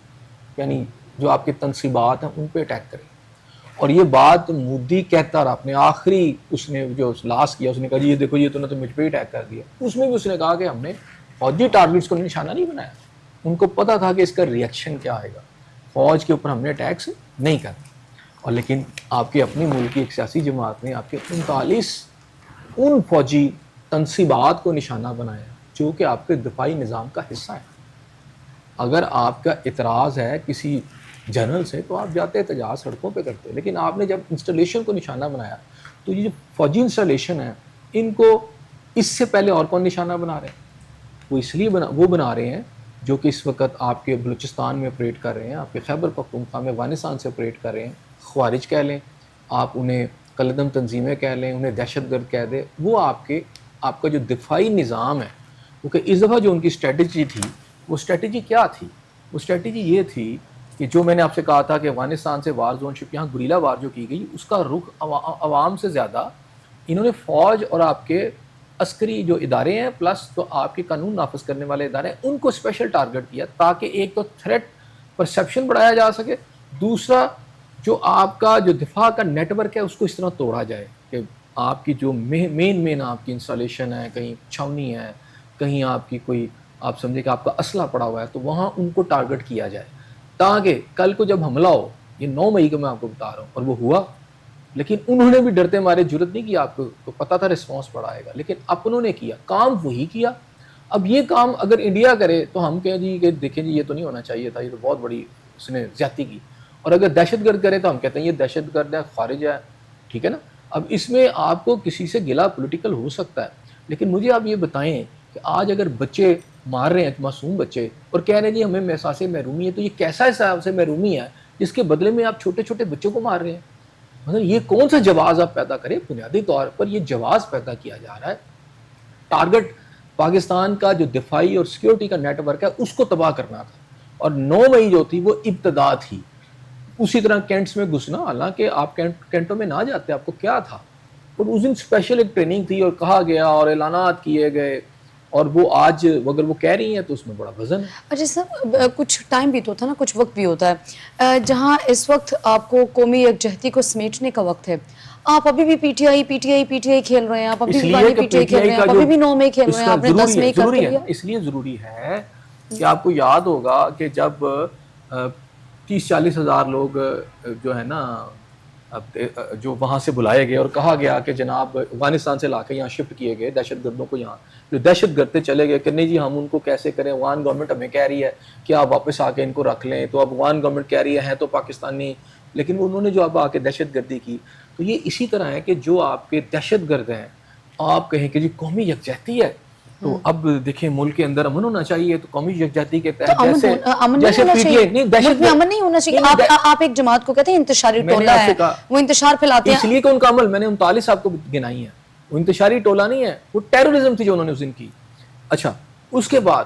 یعنی جو آپ کے تنصیبات ہیں ان پہ اٹیک کریں. اور یہ بات مودی کہتا رہا, اپنے آخری اس نے جو لاسٹ کیا, اس نے کہا جی یہ دیکھو یہ تو نے تو مجھ پہ ہی اٹیک کر دیا. اس میں بھی اس نے کہا کہ ہم نے فوجی ٹارگٹس کو نشانہ نہیں بنایا, ان کو پتا تھا کہ اس کا ریئیکشن کیا آئے گا, فوج کے اوپر ہم نے اٹیکس نہیں کرنا. اور لیکن آپ کی اپنی ملک کی ایک سیاسی جماعت نے آپ کے 39 ان فوجی تنصیبات کو نشانہ بنایا جو کہ آپ کے دفاعی نظام کا حصہ ہے. اگر آپ کا اعتراض ہے کسی جنرل سے تو آپ جاتے احتجاج سڑکوں پہ کرتے, لیکن آپ نے جب انسٹالیشن کو نشانہ بنایا, تو یہ جو فوجی انسٹالیشن ہے ان کو اس سے پہلے اور کون نشانہ بنا رہے ہیں؟ وہ اس لیے وہ بنا رہے ہیں جو کہ اس وقت آپ کے بلوچستان میں آپریٹ کر رہے ہیں, آپ کے خیبر پختونخوا میں افغانستان سے آپریٹ کر رہے ہیں. خوارج کہہ لیں آپ انہیں, کلدم تنظیمیں کہہ لیں انہیں, دہشت گرد کہہ دیں, وہ آپ کا جو دفاعی نظام ہے, کیونکہ اس دفعہ جو ان کی اسٹریٹجی تھی, وہ اسٹریٹجی کیا تھی؟ وہ اسٹریٹجی یہ تھی کہ جو میں نے آپ سے کہا تھا کہ افغانستان سے وار زون شپ, یہاں گریلا وار جو کی گئی, اس کا رخ عوام سے زیادہ انہوں نے فوج اور آپ کے عسکری جو ادارے ہیں پلس تو آپ کے قانون نافذ کرنے والے ادارے ہیں ان کو اسپیشل ٹارگٹ کیا, تاکہ ایک تو تھریٹ پرسیپشن بڑھایا جا سکے, دوسرا جو آپ کا جو دفاع کا نیٹ ورک ہے اس کو اس طرح توڑا جائے کہ آپ کی جو مین آپ کی انسٹالیشن ہے, کہیں چھاونی ہے, کہیں آپ کی کوئی آپ سمجھے کہ آپ کا اسلحہ پڑا ہوا ہے, تو وہاں ان کو ٹارگٹ کیا جائے, تاکہ کل کو جب حملہ ہو, یہ 9 مئی کو میں آپ کو بتا رہا ہوں, اور وہ ہوا, لیکن انہوں نے بھی ڈرتے مارے جرت نہیں کیا, آپ کو پتا تھا رسپانس پڑا آئے گا, لیکن اپنوں نے کیا کام وہی کیا. اب یہ کام اگر انڈیا کرے تو ہم کہیں جی کہ دیکھیں جی یہ تو نہیں ہونا چاہیے تھا, یہ تو بہت بڑی اس نے زیادتی کی. اور اگر دہشت گرد کرے تو ہم کہتے ہیں یہ دہشت گرد ہے, خارج ہے, ٹھیک ہے نا. اب اس میں آپ کو کسی سے گلا پولیٹیکل ہو سکتا ہے, لیکن مجھے آپ یہ بتائیں کہ آج اگر بچے مار رہے ہیں, معصوم بچے, اور کہہ رہے ہیں جی ہمیں احساس محرومی ہے, تو یہ کیسا احساس محرومی ہے جس کے بدلے میں آپ چھوٹے چھوٹے بچوں کو مار رہے ہیں؟ مطلب یہ کون سا جواز آپ پیدا کریں؟ بنیادی طور پر یہ جواز پیدا کیا جا رہا ہے، ٹارگٹ پاکستان کا جو دفاعی اور سیکیورٹی کا نیٹ ورک ہے اس کو تباہ کرنا تھا، اور 9 مئی جو تھی وہ ابتدا تھی۔ اسی طرح کینٹس میں گھسنا، حالانکہ آپ کینٹوں میں نہ جاتے، آپ کو کیا تھا، اور اس دن اسپیشل ایک ٹریننگ تھی اور کہا گیا اور اعلانات کیے گئے، اور وہ آج اگر وہ کہہ رہی ہیں تو اس میں بڑا وزن ہے۔ اچھا صاحب، کچھ ٹائم بھی تو ہوتا ہے نا، کچھ وقت بھی ہوتا ہے جہاں اس وقت آپ کو قومی یکجہتی کو سمیٹنے کا وقت ہے۔ آپ ابھی بھی پی ٹی آئی کھیل رہے ہیں، آپ ابھی بھی پی ٹی آئی کھیل رہے ہیں، آپ ابھی بھی 9 مئی کھیل رہے ہیں، آپ نے 10 مئی کر لیا۔ اس لیے ضروری ہے کہ آپ کو یاد ہوگا کہ جب 30-40 ہزار لوگ جو ہے نا جو وہاں سے بلائے گئے اور کہا گیا کہ جناب افغانستان سے لا کے یہاں شفٹ کیے گئے دہشت گردوں کو، یہاں جو دہشت گردے چلے گئے کہ نہیں جی ہم ان کو کیسے کریں، افغان گورنمنٹ ہمیں کہہ رہی ہے کہ آپ واپس آ کے ان کو رکھ لیں، تو اب افغان گورنمنٹ کہہ رہی ہے تو پاکستانی، لیکن انہوں نے جو اب آ کے دہشت گردی کی، تو یہ اسی طرح ہے کہ جو آپ کے دہشت گرد ہیں، آپ کہیں کہ جی قومی یکجہتی ہے، تو اب دیکھیں ملک کے اندر امن ہونا چاہیے، تو قومی یکجہتی کے تحت جیسے پی ٹی آئی امن نہیں ہونا چاہیے۔ آپ ایک جماعت کو کہتے ہیں انتشاری ٹولہ ہے، وہ انتشار پھیلاتے ہیں، اس لیے کہ ان کا عمل میں نے 39 آپ کو گنائی ہے، وہ انتشاری ٹولہ نہیں ہے، وہ ٹیررزم تھی جو انہوں نے اس دن کی۔ اچھا اس کے بعد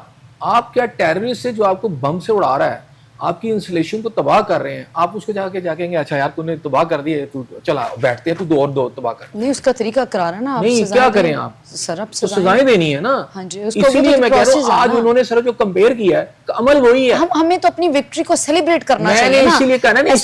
آپ کیا ٹیررسٹ سے جو آپ کو بم سے اڑا رہا ہے، آپ کی انسلیشن کو تباہ کر رہے ہیں، آپ اس کو جا کے کہیں گے اچھا یار تو نے تباہ کر دی ہے، تو چلا بیٹھتے ہیں، تو دو تباہ کر نہیں، اس کا طریقہ قرار ہے نا، نہیں کیا کریں آپ، سر اب تو سزائیں دینی ہے نا۔ ہاں جی، اسی لیے میں کہہ رہا ہوں آج انہوں نے سر جو کمپیئر کیا ہے عمل وہی ہے، ہمیں تو اپنی وکٹری کو سیلیبریٹ کرنا چاہیے نا۔ میں نے اسی لیے کہنا نا، میں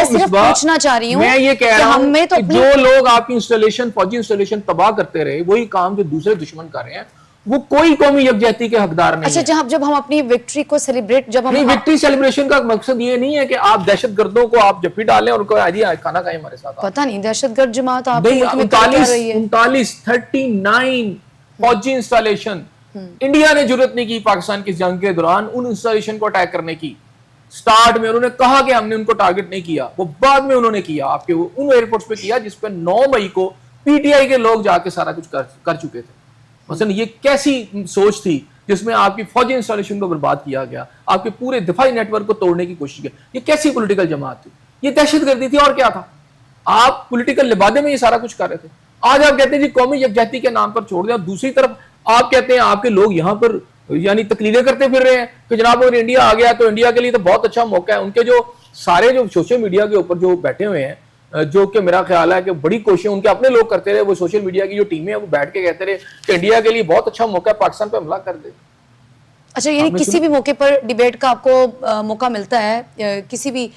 صرف پوچھنا چاہ رہی ہوں، میں یہ کہہ رہا ہوں کہ جو لوگ آپ کی انسٹالیشن، فوجی انسٹالیشن تباہ کرتے رہے، وہی کام جو دوسرے دشمن کر رہے ہیں، وہ کوئی قومی یکجہتی کے حقدار نہیں ہے۔ اچھا جب ہم اپنی وکٹری کو سیلیبریٹ، جب ہم وکٹری سیلیبریشن کا مقصد یہ نہیں ہے کہ آپ دہشت گردوں کو آپ جپی ڈالیں اور کوئی آجی کھانا کھائیں ہمارے ساتھ، پتہ نہیں دہشت گرد جماعت آپ کے ملک میں کیا رہی ہے۔ 39 فوجی انسٹالیشن انڈیا نے جرت نہیں کی پاکستان کی جنگ کے دوران ان انسٹالیشن کو اٹیک کرنے کی۔ سٹارٹ میں انہوں نے کہا کہ ہم نے ان کو ٹارگٹ نہیں کیا، وہ بعد میں انہوں نے کیا، آپ کے ان ایئرپورٹس پہ کیا جس پہ 9 مئی کو پی ٹی آئی کے لوگ جا کے سارا کچھ کر چکے تھے۔ مثلا یہ کیسی سوچ تھی جس میں آپ کی فوجی انسٹالیشن کو برباد کیا گیا، آپ کے پورے دفاعی نیٹ ورک کو توڑنے کی کوشش کی، یہ کیسی پولیٹیکل جماعت تھی؟ یہ دہشت گردی تھی اور کیا تھا؟ آپ پولیٹیکل لبادے میں یہ سارا کچھ کر رہے تھے۔ آج آپ کہتے ہیں جی قومی یکجہتی کے نام پر چھوڑ دیں، اور دوسری طرف آپ کہتے ہیں آپ کے لوگ یہاں پر یعنی تقریریں کرتے پھر رہے ہیں کہ جناب اگر انڈیا آ گیا تو انڈیا کے لیے تو بہت اچھا موقع ہے۔ ان کے جو سارے جو سوشل میڈیا کے اوپر جو بیٹھے ہوئے ہیں، جو کہ میرا خیال ہے کہ بڑی کوششیں ان کے اپنے لوگ کرتے رہے، وہ سوشل میڈیا کی جو ٹیمیں ہیں وہ بیٹھ کے کہتے رہے کہ انڈیا کے لیے بہت اچھا موقع ہے، پاکستان پہ حملہ کر دے۔ اچھا یعنی کسی بھی موقع پر ڈیبیٹ کا آپ کو موقع ملتا ہے کسی بھی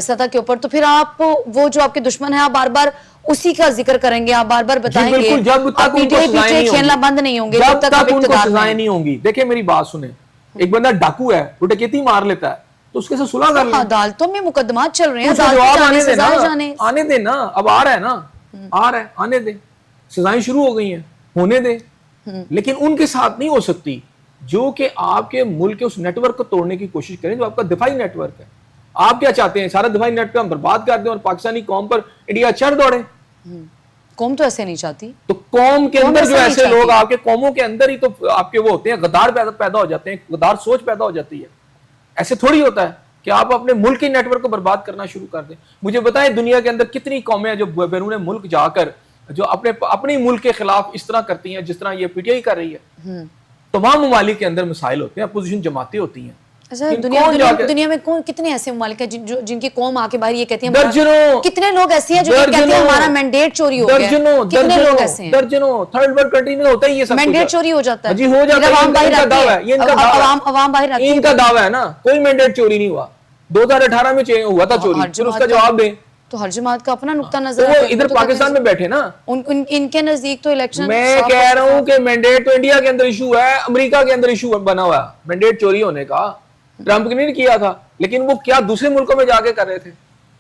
سطح کے اوپر، تو پھر آپ وہ جو آپ کے دشمن ہیں آپ بار بار اسی کا ذکر کریں گے، آپ بار بار بتائیں گے، جب تک پی ٹی آئی کھیلنا بند نہیں ہوں گے، جب تک ان کو سزائیں نہیں ہوں گی۔ دیکھیں میری بات سنیں، ایک بندہ ڈاکو ہے، وہ ڈکیتی مار لیتا ہے تو اس کے ساتھ صلح کر لیں۔ عدالتوں میں مقدمات چل رہے ہیں، جواب آنے دیں نا، اب آ رہا ہے نا، آ رہا ہے، آنے دیں، سزائیں شروع ہو گئی ہیں، ہونے دیں، لیکن ان کے ساتھ نہیں ہو سکتی جو کہ آپ کے ملک کے اس نیٹ ورک کو توڑنے کی کوشش کریں جو آپ کا دفاعی نیٹ ورک ہے۔ آپ کیا چاہتے ہیں؟ سارا دفاعی نیٹ ورک ہم برباد کر دیں اور پاکستانی قوم پر انڈیا چڑھ دوڑے؟ قوم تو ایسے نہیں چاہتی۔ تو قوم کے اندر جو ایسے لوگ، آپ کے قوموں کے اندر ہی تو آپ کے وہ ہوتے ہیں، غدار پیدا ہو جاتے ہیں، غدار سوچ پیدا ہو جاتی ہے۔ ایسے تھوڑی ہوتا ہے کہ آپ اپنے ملک کے نیٹ ورک کو برباد کرنا شروع کر دیں۔ مجھے بتائیں دنیا کے اندر کتنی قومیں ہیں جو بیرون ملک جا کر جو اپنے ملک کے خلاف اس طرح کرتی ہیں جس طرح یہ پی ٹی آئی کر رہی ہے؟ تمام ممالک کے اندر مسائل ہوتے ہیں، اپوزیشن جماعتیں ہوتی ہیں۔ اچھا دنیا میں کتنے ایسے ممالک ہیں جن کی قوم آ کے باہر یہ کہتی ہیں؟ درجنوں۔ کتنے لوگ ایسے ہیں جو کہتے ہیں ہمارا مینڈیٹ چوری ہو گیا؟ کتنے لوگ ایسے ہیں؟ درجنوں تھرڈ ورلڈ کنٹری میں ہوتا ہے یہ سب، مینڈیٹ چوری ہو جاتا ہے جی، ہو جاتا ہے، عوام باہر آتی ہے، یہ عوام باہر آتی ہے، ان کا دعویٰ ہے نا کوئی مینڈیٹ چوری نہیں ہوا، 2018 میں ہوا تھا چوری، پھر اس کا جواب دیں۔ تو ہر جماعت کا اپنا نقطہ نظر ہے، ادھر پاکستان میں بیٹھے نا، ان کے نزدیک تو الیکشن، میں کہہ رہا ہوں کہ مینڈیٹ تو انڈیا کے اندر ایشو ہے، امریکہ کے اندر ایشو بنا ہوا ہے مینڈیٹ چوری ہونے کا۔ ٹرمپ نے نہیں کیا تھا، لیکن وہ کیا دوسرے ملکوں میں جا کے کر رہے تھے،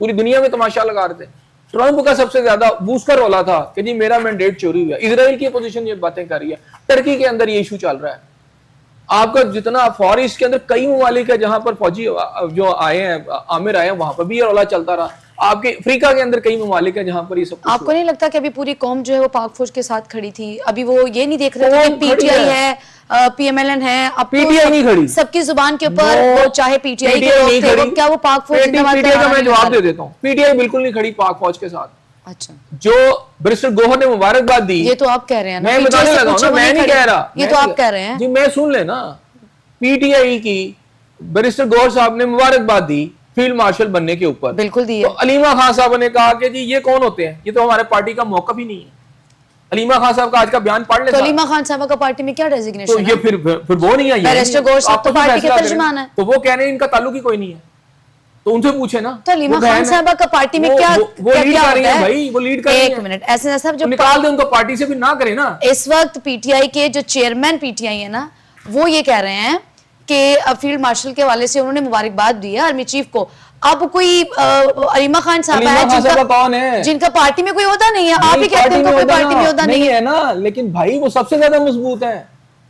پوری دنیا میں تماشا لگا رہے تھے۔ ٹرمپ کا سب سے زیادہ وہ اس کا رولا تھا کہ جی میرا مینڈیٹ چوری ہوا۔ اسرائیل کی اپوزیشن یہ باتیں کر رہی ہے، ترکی کے اندر یہ ایشو چل رہا ہے۔ آپ کا جتنا فار ایسٹ کے اندر کئی ممالک ہے جہاں پر فوجی جو آئے ہیں، عامر آئے ہیں، وہاں پر بھی یہ رولا چلتا رہا آپ کے افریقہ کے اندر کئی ممالک ہیں جہاں پر یہ سب آپ کو نہیں لگتا کہ ابھی پوری قوم جو ہے وہ پاک فوج کے ساتھ کھڑی تھی؟ ابھی وہ یہ نہیں دیکھ رہے تھے کہ پی ٹی آئی ہے، پی ایم ایل این ہے، اب پی ٹی آئی نہیں کھڑی، سب کی زبان کے اوپر وہ چاہے پی ٹی آئی کے لوگ تھے، وہ کیا وہ پاک فوج پی ٹی آئی کا میں جواب دے دیتا ہوں، پی ٹی آئی بالکل نہیں کھڑی پاک فوج کے ساتھ. اچھا، جو بیرسٹر گوہر نے مبارکباد دی، یہ تو آپ کہہ رہے ہیں نا، میں بتانے لگا ہوں نا، میں نہیں کہہ رہا، یہ تو آپ کہہ رہے ہیں. جی میں سن لے نا، پی ٹی آئی کی بیرسٹر گوہر صاحب نے مبارکباد دی فیلڈ مارشل بننے کے اوپر، بالکل دی تو علیمہ خان صاحب نے کہا کہ جی یہ کون ہوتے ہیں، یہ تو ہمارے پارٹی کا موقف ہی نہیں ہے. علیمہ خان صاحب کا آج کا بیان پڑھ لے. تو علیمہ خان صاحبہ کا پارٹی میں کیا ڈیزگنیشن تو ہے؟ یہ پھر وہ نہیں ہے، بیرسٹر گوہر صاحب تو پارٹی کے ترجمان ہیں. تو وہ کہہ رہے ہیں ان کا تعلق ہی کوئی نہیں ہے، تو ان سے پوچھے نا. تو علیمہ خان صاحبہ کا پارٹی میں کیا وہ لیڈ کر رہی ہیں بھائی، وہ لیڈ کر رہی ہیں. ایک منٹ، ایسے صاحب جو نکال دیں ان کو پارٹی سے، بھی نہ کرے نا. اس وقت پی ٹی آئی کے جو چیئرمین پی ٹی آئی ہے نا، وہ یہ کہہ رہے ہیں کہ فیلڈ مارشل کے حوالے سے انہوں نے مبارکباد دی ہے آرمی چیف کو. اب کوئی علیمہ خان صاحب ہے جن کا پارٹی میں کوئی عہدہ نہیں ہے، آپ ہی کہتے ہیں کوئی پارٹی میں عہدہ نہیں ہے نا، لیکن بھائی وہ سب سے زیادہ مضبوط ہے.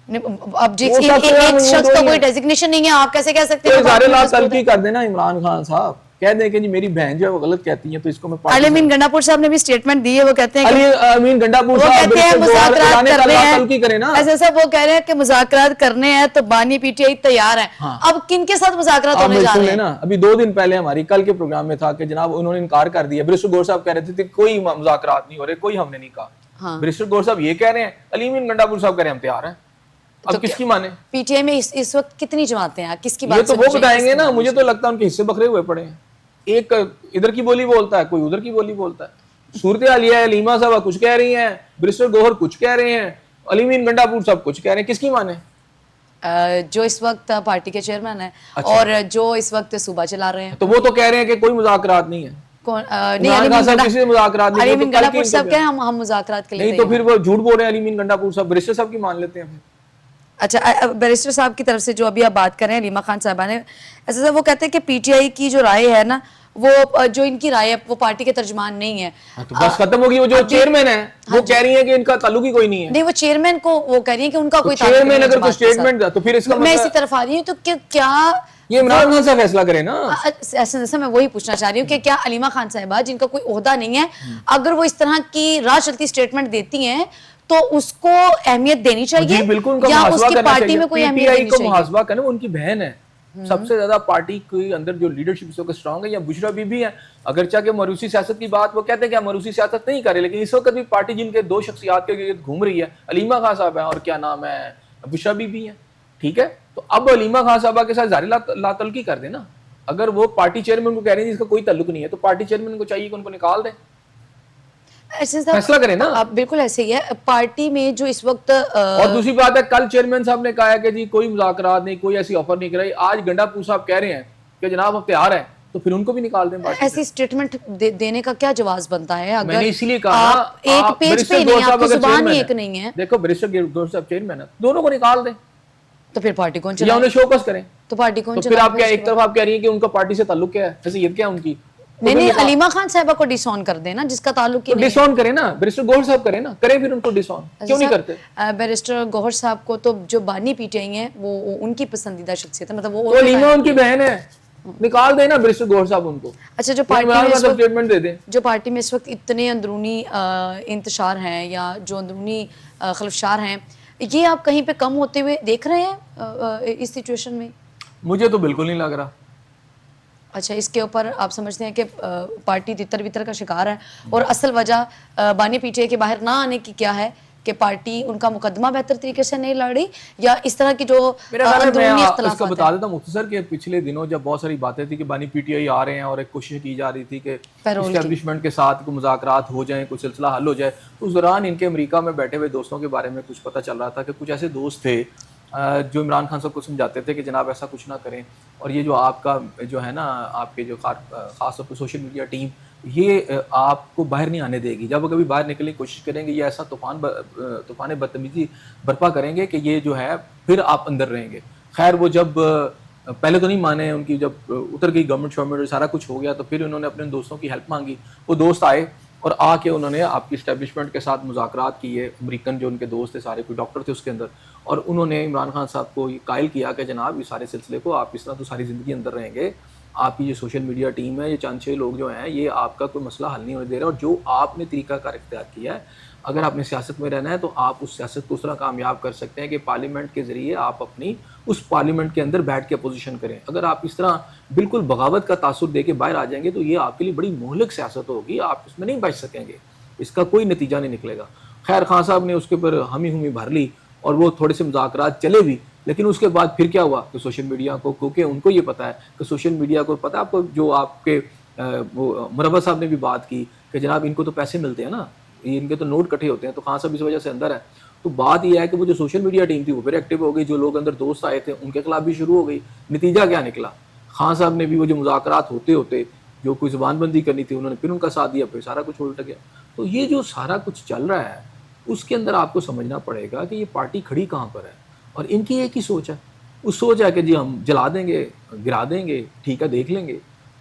اب ایک شخص کا کوئی ڈیزگنیشن نہیں ہے، آپ کیسے کہہ سکتے ہیں؟ سارے لاکھ تلقی کر دینا عمران خان صاحب، کہہ دیں کہ جی میری بہن جو ہے وہ غلط کہتی ہیں تو اس کو میں علی امین گنڈا پور صاحب نے بھی سٹیٹمنٹ دی ہے، وہ کہتے ہیں علی امین گنڈا پور صاحب مذاکرات کرنے ہیں، ایسے صاحب وہ کہہ رہے ہیں کہ مذاکرات کرنے ہیں تو بانی پی ٹی آئی تیار ہے. اب کن کے ساتھ مذاکرات ہونے جا رہے ہیں؟ ابھی 2 دن پہلے ہماری کل کے پروگرام میں تھا کہ جناب انہوں نے انکار کر دیا. بیرسٹر گوہر صاحب کہہ رہے تھے کوئی مذاکرات نہیں ہو رہے، کوئی ہم نے نہیں کہا. بیرسٹر گوہر صاحب یہ کہہ رہے ہیں، علی امین گنڈا پور صاحب کہہ رہے ہیں ہم تیار ہیں. اب کس کی مانے؟ پی ٹی آئی میں اس وقت کتنی جماعتیں ہیں، کس کی بات؟ یہ تو وہ بتائیں گے نا. مجھے تو لگتا ہے ان کے حصے بکھرے ہوئے پڑے ہیں، ایک ادھر کی بولی بولتا ہے، کوئی ادھر کی بولی بولتا ہے. صورتحال یہ ہے، علیمہ صاحب کچھ کہہ رہی ہیں، بیرسٹر گوہر کچھ کہہ رہے ہیں، علی امین گنڈا پور صاحب کچھ کہہ رہے ہیں. کس کی مانے؟ جو اس وقت پارٹی کے چیئرمین ہیں اور جو اس وقت صوبہ چلا رہے ہیں. تو وہ تو کہہ رہے ہیں کہ کوئی مذاکرات نہیں ہے. علی امین گنڈا پور صاحب کہیں ہم مذاکرات کے لیے نہیں، تو پھر وہ جھوٹ بول رہے ہیں. علی امین گنڈا پور صاحب بیرسٹر صاحب کی مان لیتے ہیں. اچھا، بیرسٹر صاحب کی طرف سے جو ابھی آپ بات کر رہے ہیں علیمہ خان صاحبہ نے، ایسا وہ کہتے ہیں کہ پی ٹی آئی کی جو رائے ہے نا، وہ جو ان کی رائے ہے وہ پارٹی کے ترجمان نہیں ہے. تو بس ختم ہوگی. وہ جو چیئرمین ہے وہ کہہ رہی ہیں کہ ان کا تعلق ہی کوئی نہیں ہے. نہیں، وہ چیئرمین کو وہ کہہ رہی ہیں کہ ان کا کوئی تعلق نہیں ہے. اگر کوئی سٹیٹمنٹ تو پھر اس کا میں اسی طرف آ رہی ہوں، تو کیا یہ عمران خان صاحب فیصلہ کرے نا؟ ایسا میں وہی پوچھنا چاہ رہی ہوں کہ کیا علیمہ خان صاحبہ جن کا کوئی عہدہ نہیں ہے، اگر وہ اس طرح کی راہ چلتی سٹیٹمنٹ دیتی ہیں تو اس کو اہمیت دینی چاہیے یا اس کی پارٹی میں کوئی اہمیت دینی چاہیے؟ محاسبہ کرنا، وہ ان کی بہن ہے. سب سے زیادہ پارٹی کے اندر جو لیڈرشپ اس وقت اسٹرانگ ہے یا بشرا بی بی ہے. اگرچہ کہ موروثی سیاست کی بات وہ کہتے ہیں کہ ہم موروثی سیاست نہیں کرے، لیکن اس وقت بھی پارٹی جن کے 2 شخصیات کے گرد گھوم رہی ہے، علیمہ خان صاحب ہیں اور کیا نام ہے بشرا بی بی ہے. ٹھیک ہے، تو اب علیمہ خان صاحبہ کے ساتھ ظاہر لا تعلقی کر دیں نا. اگر وہ پارٹی چیئرمین کو کہہ رہے ہیں جس کا کوئی تعلق نہیں ہے، تو پارٹی چیئرمین کو چاہیے کہ ان کو نکال دیں، فیصلہ کریں نا. بالکل ایسے ہی ہے پارٹی میں جو اس وقت. اور دوسری بات ہے، کل چیئرمین صاحب نے کہا ہے کہ جی کوئی مذاکرات نہیں، کوئی ایسی آفر نہیں کرائی. آج گنڈا پور صاحب کہہ رہے ہیں کہ جناب ہم تیار ہیں، تو پھر ان کو بھی نکال دیں. ایسی سٹیٹمنٹ دینے کا کیا جواز بنتا ہے؟ میں نے اسی لیے کہا ایک پیج پہ نہیں، آپ کی زبان ہی ایک نہیں ہے. دیکھو بیرسٹر گوہر صاحب چیئرمین ہے، دونوں کو نکال دیں تو پھر پارٹی کون چلائے؟ یا انہیں شوکس کریں. تو پارٹی کون چلائے؟ پھر آپ کیا ایک طرف آپ کہہ رہی ہیں کہ ان کا پارٹی سے تعلق کیا ہے، حیثیت کیا ہے ان کی؟ نہیں، علیمہ خان صاحبہ کو ڈس آن کر دیں نا، جس کا تعلق ڈس آن کریں نا. بیرسٹر گوہر صاحب کریں نا، کریں پھر ان کو ڈس آن. کیوں نہیں کرتے؟ بیرسٹر گوہر صاحب کو تو جو بانی پی ٹی آئی ہیں وہ ان کی پسندیدہ شخصیت ہے، مطلب وہ علیمہ ان کی بہن ہے، نکال دیں نا بیرسٹر گوہر صاحب ان کو. اچھا، جو پارٹی میں اس وقت اتنے اندرونی انتشار ہیں یا جو اندرونی خلفشار ہیں، یہ آپ کہیں پہ کم ہوتے ہوئے دیکھ رہے ہیں اس سچویشن میں؟ مجھے تو بالکل نہیں لگ رہا. اچھا، اس کے اوپر آپ سمجھتے ہیں کہ پارٹی تتر بتر کا شکار ہے، اور اصل وجہ بانی پی ٹی آئی کے باہر نہ آنے کی کیا ہے کہ پارٹی ان کا مقدمہ بہتر طریقے سے نہیں لڑ رہی، یا اس طرح کی جو اندرونی اختلافات ہیں؟ اس کو بتا دیتا ہوں مختصر کہ پچھلے دنوں جب بہت ساری باتیں تھی کہ بانی پی ٹی آئی آ رہے ہیں اور ایک کوشش کی جا رہی تھی کہ اسٹیبلشمنٹ کے ساتھ کوئی مذاکرات ہو جائیں، کوئی سلسلہ حل ہو جائے، تو اس دوران ان کے امریکہ میں بیٹھے ہوئے دوستوں کے بارے میں کچھ پتہ چل رہا تھا کہ کچھ ایسے دوست تھے جو عمران خان صاحب کو سمجھاتے تھے کہ جناب ایسا کچھ نہ کریں، اور یہ جو آپ کا جو ہے نا آپ کے جو خاص طور پہ سوشل میڈیا ٹیم، یہ آپ کو باہر نہیں آنے دے گی. جب وہ کبھی باہر نکلنے کی کوشش کریں گے، یہ ایسا طوفان بدتمیزی برپا کریں گے کہ یہ جو ہے پھر آپ اندر رہیں گے. خیر وہ جب پہلے تو نہیں مانے، ان کی جب اتر گئی گورنمنٹ شورنمنٹ سارا کچھ ہو گیا، تو پھر انہوں نے اپنے دوستوں کی ہیلپ مانگی. وہ دوست آئے اور آ کے انہوں نے آپ کی اسٹیبلشمنٹ کے ساتھ مذاکرات کیے. امریکن جو ان کے دوست تھے سارے، کوئی ڈاکٹر تھے اس کے اندر، اور انہوں نے عمران خان صاحب کو یہ قائل کیا کہ جناب یہ سارے سلسلے کو آپ اس طرح تو ساری زندگی اندر رہیں گے، آپ کی جو سوشل میڈیا ٹیم ہے، یہ چند چھ لوگ جو ہیں، یہ آپ کا کوئی مسئلہ حل نہیں ہونے دے رہے. اور جو آپ نے طریقہ کار اختیار کیا ہے، اگر آپ نے سیاست میں رہنا ہے تو آپ اس سیاست کو اس طرح کامیاب کر سکتے ہیں کہ پارلیمنٹ کے ذریعے آپ اپنی اس پارلیمنٹ کے اندر بیٹھ کے اپوزیشن کریں. اگر آپ اس طرح بالکل بغاوت کا تاثر دے کے باہر آ جائیں گے تو یہ آپ کے لیے بڑی مہلک سیاست ہوگی، آپ اس میں نہیں بچ سکیں گے، اس کا کوئی نتیجہ نہیں نکلے گا. خیر خان صاحب نے اس کے اوپر ہمی بھر لی اور وہ تھوڑے سے مذاکرات چلے بھی، لیکن اس کے بعد پھر کیا ہوا کہ سوشل میڈیا کو، کیونکہ ان کو یہ پتا ہے کہ سوشل میڈیا کو پتا ہے آپ کو، جو آپ کے مربع صاحب نے بھی بات کی کہ جناب ان کو تو پیسے ملتے ہیں نا، ان کے تو نوٹ کٹھے ہوتے ہیں، تو خان صاحب اس وجہ سے اندر ہے. تو بات یہ ہے کہ وہ جو سوشل میڈیا ٹیم تھی وہ پھر ایکٹیو ہو گئی، جو لوگ اندر دوست آئے تھے ان کے خلاف بھی شروع ہو گئی. نتیجہ کیا نکلا؟ خان صاحب نے بھی وہ جو مذاکرات ہوتے ہوتے جو کوئی زبان بندی کرنی تھی انہوں نے پھر ان کا ساتھ دیا، پھر سارا کچھ الٹ گیا. تو یہ جو سارا کچھ چل رہا ہے اس کے اندر آپ کو سمجھنا پڑے گا کہ یہ پارٹی کھڑی کہاں پر ہے. اور ان کی ایک ہی سوچ ہے، اس سوچ ہے کہ جی ہم جلا دیں گے، گرا دیں گے، ٹھیک ہے دیکھ لیں گے.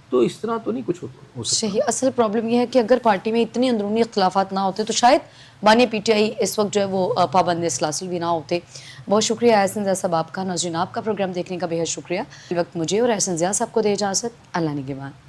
تو اس طرح تو نہیں کچھ ہو سکتا. صحیح. اصل پرابلم یہ ہے کہ اگر پارٹی میں اتنی اندرونی اختلافات نہ ہوتے تو شاید بانی پی ٹی آئی اس وقت جو ہے وہ پابند سلاسل بھی نہ ہوتے. بہت شکریہ احسن ضیاء صاحب آپ کا. ناظرین آپ کا پروگرام دیکھنے کا بے حد شکریہ. وقت مجھے اور احسن ضیاء صاحب کو دے اجازت. اللہ نگہبان.